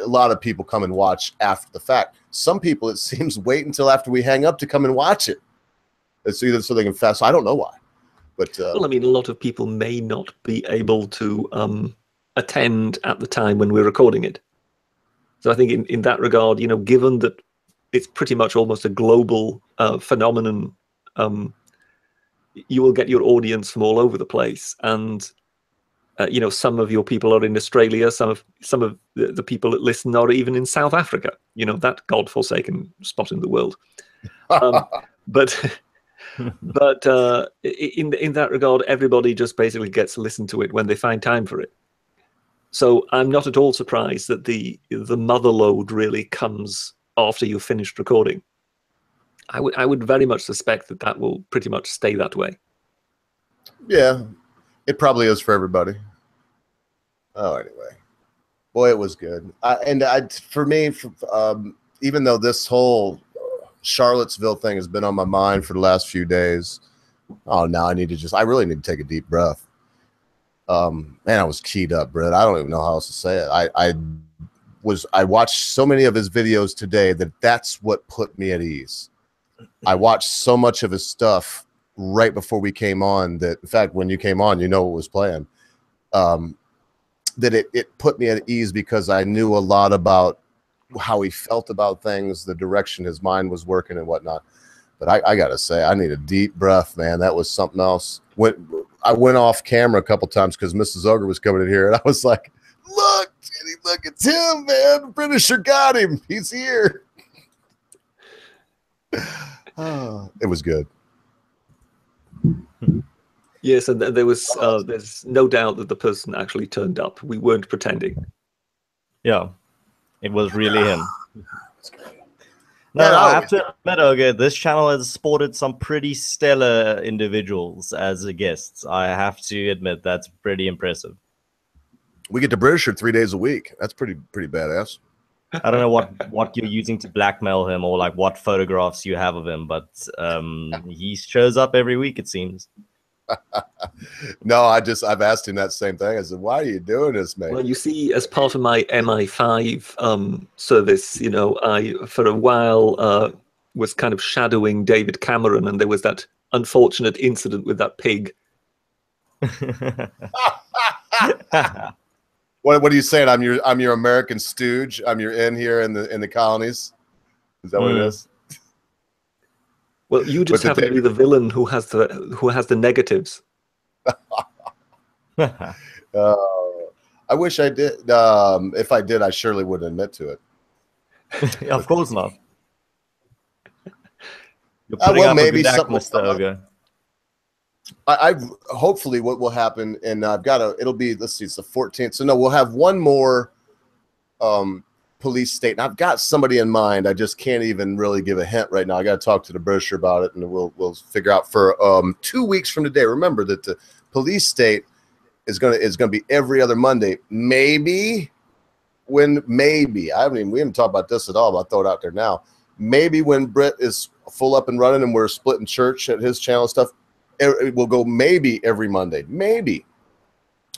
Speaker 1: a lot of people come and watch after the fact. Some people, it seems, wait until after we hang up to come and watch it. It's either so they can fast. I don't know why. But,
Speaker 3: well, I mean, a lot of people may not be able to attend at the time when we're recording it. So I think in that regard, you know, given that it's pretty much almost a global phenomenon, you will get your audience from all over the place. And, you know, some of your people are in Australia. Some of the people that listen are even in South Africa, you know, that godforsaken spot in the world. But... But in that regard, everybody just basically gets to listen to it when they find time for it. So I'm not at all surprised that the mother load really comes after you've finished recording. I would very much suspect that will pretty much stay that way.
Speaker 1: Yeah, it probably is for everybody. Oh, anyway, boy, it was good. For me, even though this whole Charlottesville thing has been on my mind for the last few days. Oh, now I really need to take a deep breath. Man, I was keyed up, Brett. I don't even know how else to say it. I watched so many of his videos today that's what put me at ease. I watched so much of his stuff right before we came on that, in fact, when you came on, you know what was playing. That it put me at ease because I knew a lot about how he felt about things, the direction his mind was working and whatnot. But I gotta say, I need a deep breath, man. That was something else. I went off camera a couple times because Mrs. Ogre was coming in here, and I was like, look, Jenny, look, it's him, man. The Britisher got him. He's here. Oh, it was good.
Speaker 3: Yes, and there's no doubt that the person actually turned up. We weren't pretending.
Speaker 7: Yeah. It was really him. No, I have to admit, okay, this channel has sported some pretty stellar individuals as guests. I have to admit, that's pretty impressive.
Speaker 1: We get to Britisher 3 days a week. That's pretty badass.
Speaker 7: I don't know what you're using to blackmail him or like what photographs you have of him, but he shows up every week, it seems.
Speaker 1: No, I've asked him that same thing. I said, why are you doing this, mate?
Speaker 3: Well, you see, as part of my MI5 service, you know, I for a while was kind of shadowing David Cameron, and there was that unfortunate incident with that pig.
Speaker 1: What are you saying? I'm your American stooge. I'm your in here in the colonies. Is that what it is?
Speaker 3: Well, you just happen to be the villain who has the negatives.
Speaker 1: I wish I did. If I did, I surely wouldn't admit to it.
Speaker 7: Of course not.
Speaker 1: Well, maybe something. I hopefully what will happen, and I've got it'll be, let's see, it's the 14th. So no, we'll have one more police state. And I've got somebody in mind. I just can't even really give a hint right now. I got to talk to the Britisher about it, and we'll figure out for 2 weeks from today. Remember that the police state is gonna be every other Monday. Maybe we haven't talked about this at all, but I'll throw it out there now. Maybe when Britt is full up and running and we're splitting church at his channel and stuff, it will go maybe every Monday, maybe.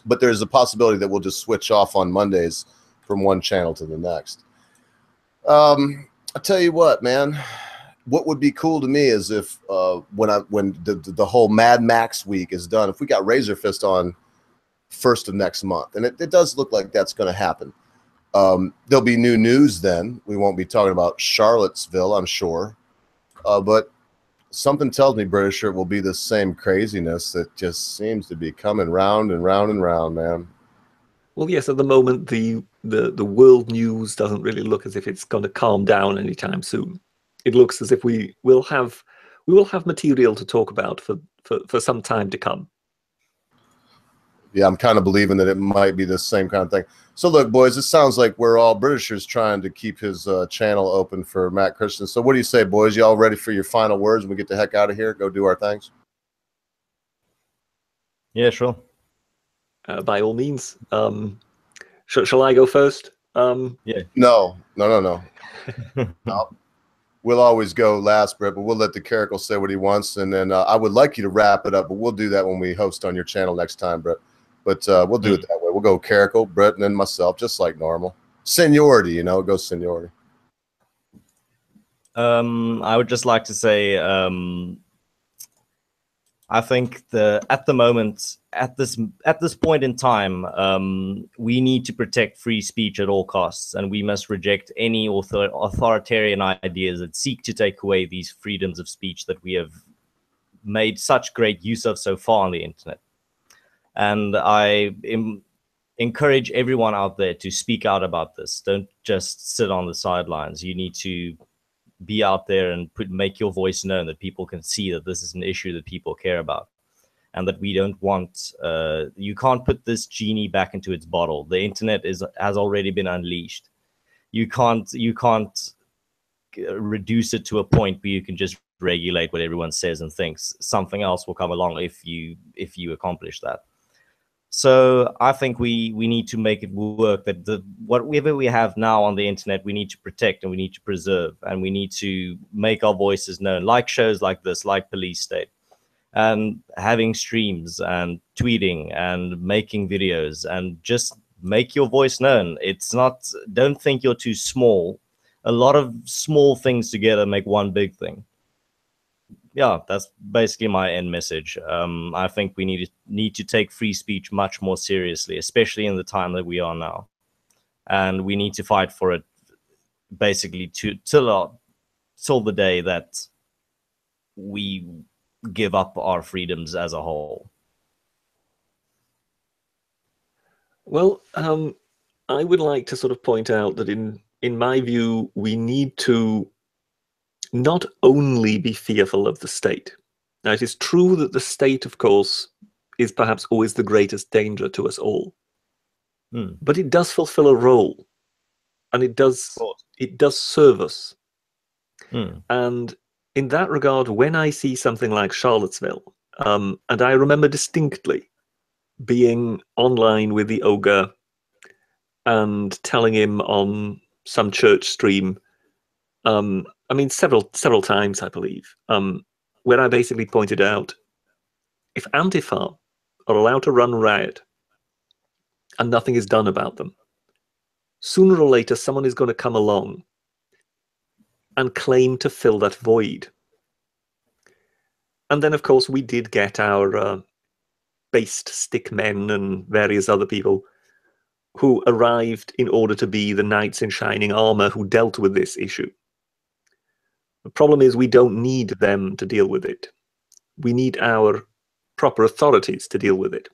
Speaker 1: But there's a possibility that we'll just switch off on Mondays from one channel to the next. I'll tell you what, man. What would be cool to me is if when the whole Mad Max week is done, if we got Razor Fist on 1st of next month, and it does look like that's going to happen. There'll be new news then. We won't be talking about Charlottesville, I'm sure. But something tells me, Britisher, it will be the same craziness that just seems to be coming round and round and round, man.
Speaker 3: Well, yes, at the moment, the world news doesn't really look as if it's going to calm down anytime soon. It looks as if we will have material to talk about for some time to come.
Speaker 1: Yeah, I'm kind of believing that it might be the same kind of thing. So look, boys, it sounds like we're all Britishers trying to keep his channel open for Matt Christiansen. So what do you say, boys? Y'all ready for your final words when we get the heck out of here? Go do our things?
Speaker 7: Yeah, sure.
Speaker 3: By all means. Shall I go first?
Speaker 7: Yeah.
Speaker 1: No. We'll always go last, Brett, but we'll let the Caracal say what he wants. And then I would like you to wrap it up, but we'll do that when we host on your channel next time, Brett. But we'll do it that way. We'll go Caracal, Brett, and then myself, just like normal. Seniority, it goes seniority.
Speaker 7: I would just like to say, I think at the moment, at this point in time, we need to protect free speech at all costs, and we must reject any authoritarian ideas that seek to take away these freedoms of speech that we have made such great use of so far on the internet. And I encourage everyone out there to speak out about this. Don't just sit on the sidelines. You need to be out there and make your voice known, that people can see that this is an issue that people care about, and that we don't want. You can't put this genie back into its bottle. The internet has already been unleashed. You can't reduce it to a point where you can just regulate what everyone says and thinks. Something else will come along if you accomplish that. So I think we need to make it work, that whatever we have now on the internet, we need to protect and we need to preserve, and we need to make our voices known, like shows like this, like Police State, and having streams and tweeting and making videos, and just make your voice known. Don't think you're too small. A lot of small things together make one big thing. Yeah, that's basically my end message. I think we need to take free speech much more seriously, especially in the time that we are now. And we need to fight for it basically till the day that we give up our freedoms as a whole.
Speaker 3: Well, I would like to sort of point out that in my view, we need to not only be fearful of the state. Now, it is true that the state, of course, is perhaps always the greatest danger to us all. But it does fulfill a role, and it does serve us. And in that regard, when I see something like Charlottesville, and I remember distinctly being online with the ogre and telling him on some church stream, several times, I believe, where I basically pointed out, if Antifa are allowed to run riot and nothing is done about them, sooner or later someone is going to come along and claim to fill that void. And then, of course, we did get our based stick men and various other people who arrived in order to be the knights in shining armor who dealt with this issue. The problem is we don't need them to deal with it. We need our proper authorities to deal with it.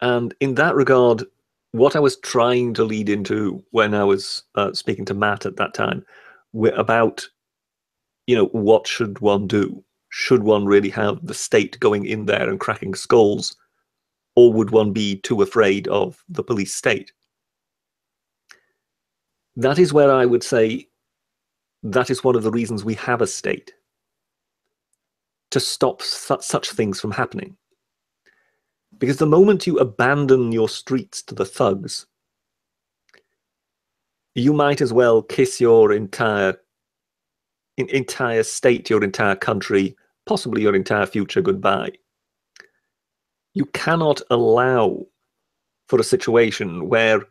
Speaker 3: And in that regard, what I was trying to lead into when I was speaking to Matt at that time about, what should one do? should one really have the state going in there and cracking skulls, or would one be too afraid of the police state? That is where I would say that is one of the reasons we have a state, to stop such things from happening. Because the moment you abandon your streets to the thugs, you might as well kiss your entire state, your entire country, possibly your entire future goodbye. You cannot allow for a situation where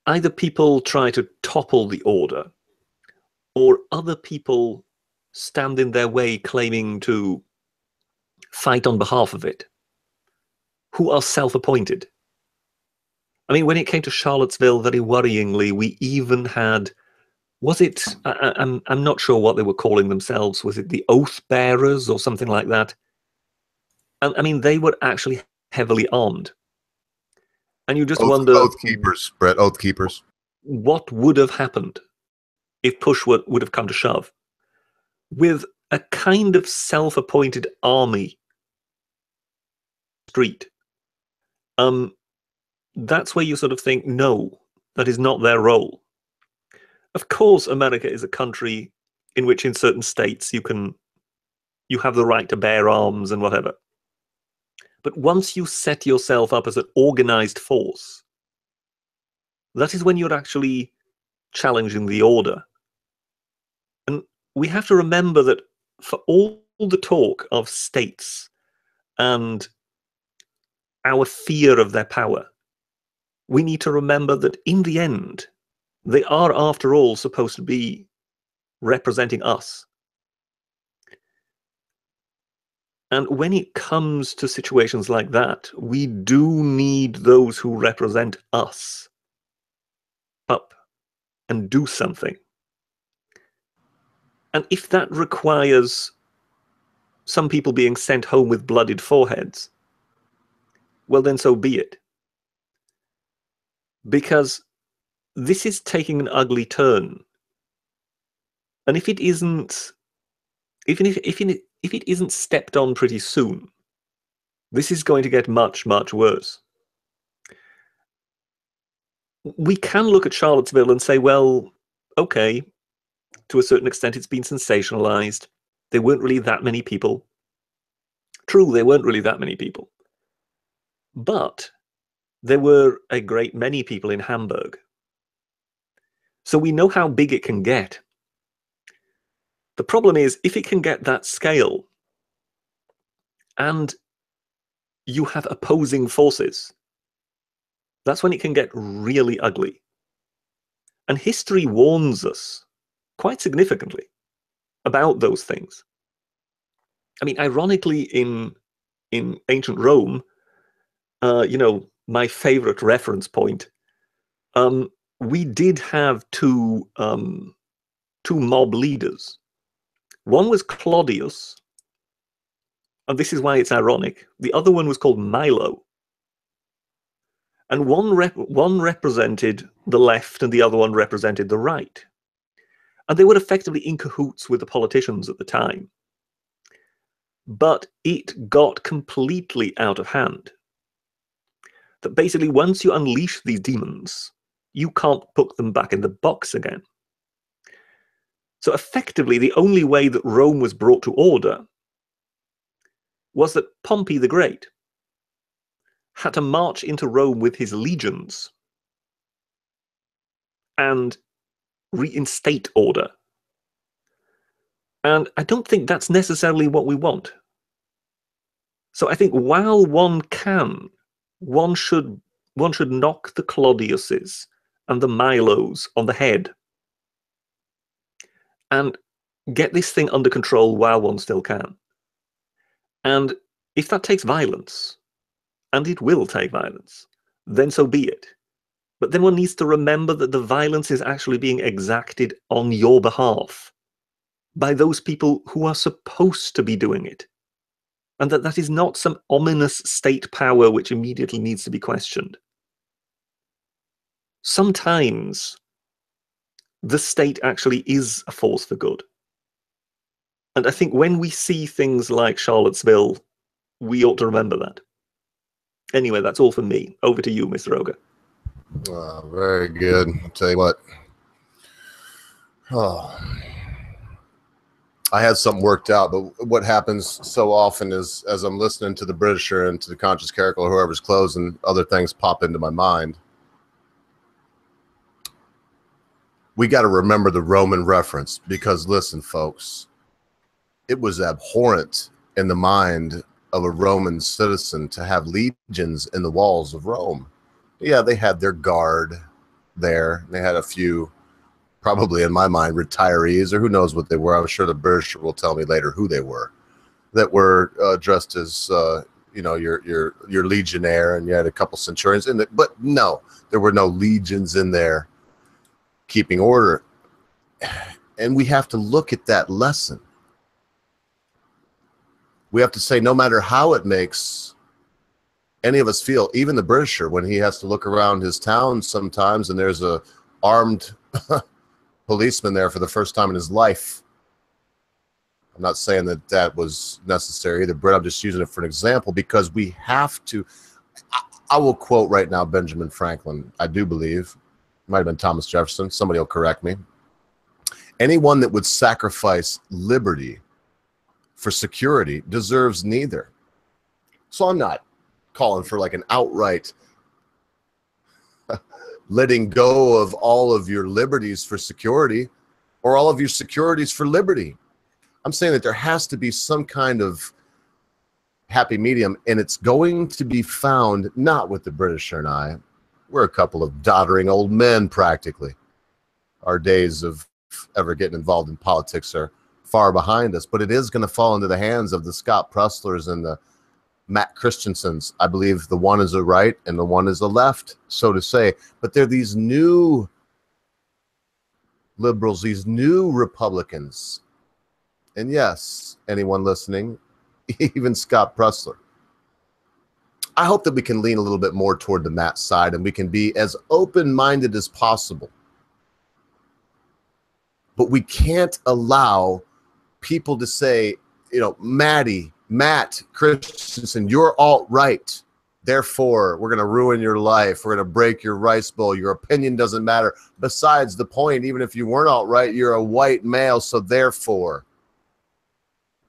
Speaker 3: either people try to topple the order, or other people stand in their way claiming to fight on behalf of it, who are self-appointed. I mean, when it came to Charlottesville, very worryingly, we even had, was it, I'm not sure what they were calling themselves, was it the Oath Bearers or something like that? And I mean, they were actually heavily armed. And you just wonder...
Speaker 1: Oath keepers, Brett, oath keepers.
Speaker 3: What would have happened if push would have come to shove? With a kind of self-appointed army street. That's where you sort of think, no, that is not their role. Of course, America is a country in which in certain states you have the right to bear arms and whatever. But once you set yourself up as an organized force, that is when you're actually challenging the order. And we have to remember that for all the talk of states and our fear of their power, we need to remember that in the end, they are, after all, supposed to be representing us. And when it comes to situations like that, we do need those who represent us up and do something. And if that requires some people being sent home with bloodied foreheads, well, then so be it. Because this is taking an ugly turn. And if it isn't, if it isn't stepped on pretty soon, this is going to get much, much worse. We can look at Charlottesville and say, well, okay, to a certain extent it's been sensationalized. There weren't really that many people. True, there weren't really that many people. But there were a great many people in Hamburg. So we know how big it can get. The problem is, if it can get that scale, and you have opposing forces, that's when it can get really ugly. And history warns us quite significantly about those things. I mean, ironically, in ancient Rome, you know, my favorite reference point, we did have two mob leaders. One was Claudius, and this is why it's ironic. The other one was called Milo. And one represented the left and the other one represented the right. And they were effectively in cahoots with the politicians at the time. But it got completely out of hand. That basically, once you unleash these demons, you can't put them back in the box again. So effectively, the only way that Rome was brought to order was that Pompey the Great had to march into Rome with his legions and reinstate order. And I don't think that's necessarily what we want. So I think while one can, one should knock the Claudiuses and the Milos on the head and get this thing under control while one still can. And if that takes violence, and it will take violence, then so be it. But then one needs to remember that the violence is actually being exacted on your behalf by those people who are supposed to be doing it. And that is not some ominous state power which immediately needs to be questioned. Sometimes the state actually is a force for good. And I think when we see things like Charlottesville, we ought to remember that. Anyway, that's all from me. Over to you, Mr. Roga.
Speaker 1: Very good. I'll tell you what. Oh, I had something worked out, but what happens so often is as I'm listening to the Britisher and to the Conscious Clerical or whoever's closing, other things pop into my mind. We got to remember the Roman reference because, listen, folks, it was abhorrent in the mind of a Roman citizen to have legions in the walls of Rome. Yeah, they had their guard there. They had a few, probably in my mind, retirees, or who knows what they were. I'm sure the British will tell me later who they were, that were dressed as, you know, your legionnaire, and you had a couple centurions in it. But no, there were no legions in there keeping order. And we have to look at that lesson. We have to say, no matter how it makes any of us feel, even the Britisher, when he has to look around his town sometimes and there's a armed policeman there for the first time in his life. I'm not saying that that was necessary either, Brett. I'm just using it for an example because we have to. I will quote right now Benjamin Franklin. I do believe, it might have been Thomas Jefferson. Somebody will correct me. Anyone that would sacrifice liberty for security deserves neither. So I'm not calling for like an outright letting go of all of your liberties for security or all of your securities for liberty. I'm saying that there has to be some kind of happy medium, and it's going to be found not with the Britisher and I. We're a couple of doddering old men practically. Our days of ever getting involved in politics are far behind us, but it is going to fall into the hands of the Scott Presslers and the Matt Christiansens. I believe the one is a right and the one is a left, so to say. But they're these new liberals, these new Republicans. And yes, anyone listening, even Scott Pressler. I hope that we can lean a little bit more toward the Matt side and we can be as open-minded as possible. But we can't allow people to say, you know, Matt Christiansen, you're alt-right. Therefore, we're going to ruin your life. We're going to break your rice bowl. Your opinion doesn't matter. Besides the point, even if you weren't alt-right, you're a white male. So therefore,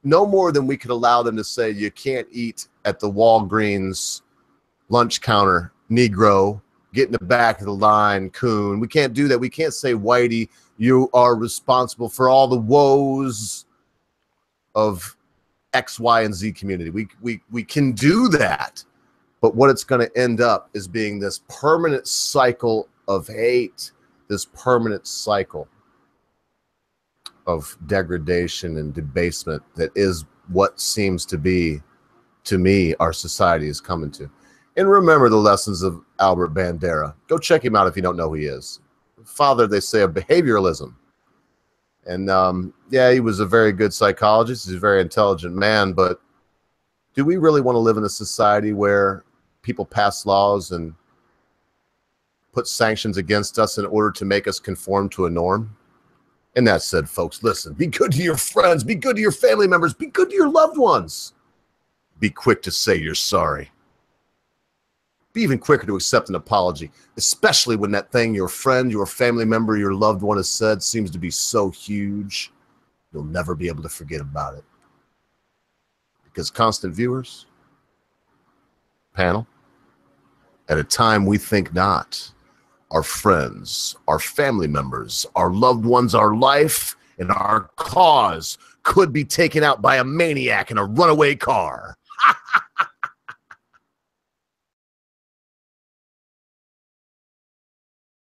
Speaker 1: no more than we could allow them to say you can't eat at the Walgreens lunch counter, Negro, get in the back of the line, coon. We can't do that. We can't say, Whitey, you are responsible for all the woes of X, Y, and Z community. We can do that, but what it's going to end up is being this permanent cycle of hate, this permanent cycle of degradation and debasement that is what seems to be, to me, our society is coming to. And remember the lessons of Albert Bandera. Go check him out if you don't know who he is. Father, they say, of behavioralism. And yeah, he was a very good psychologist. He's a very intelligent man. But do we really want to live in a society where people pass laws and put sanctions against us in order to make us conform to a norm? And that said, folks, listen, be good to your friends. Be good to your family members. Be good to your loved ones. Be quick to say you're sorry. Be even quicker to accept an apology, especially when that thing your friend, your family member, your loved one has said seems to be so huge, you'll never be able to forget about it. Because constant viewers, panel, at a time we think not, our friends, our family members, our loved ones, our life, and our cause could be taken out by a maniac in a runaway car.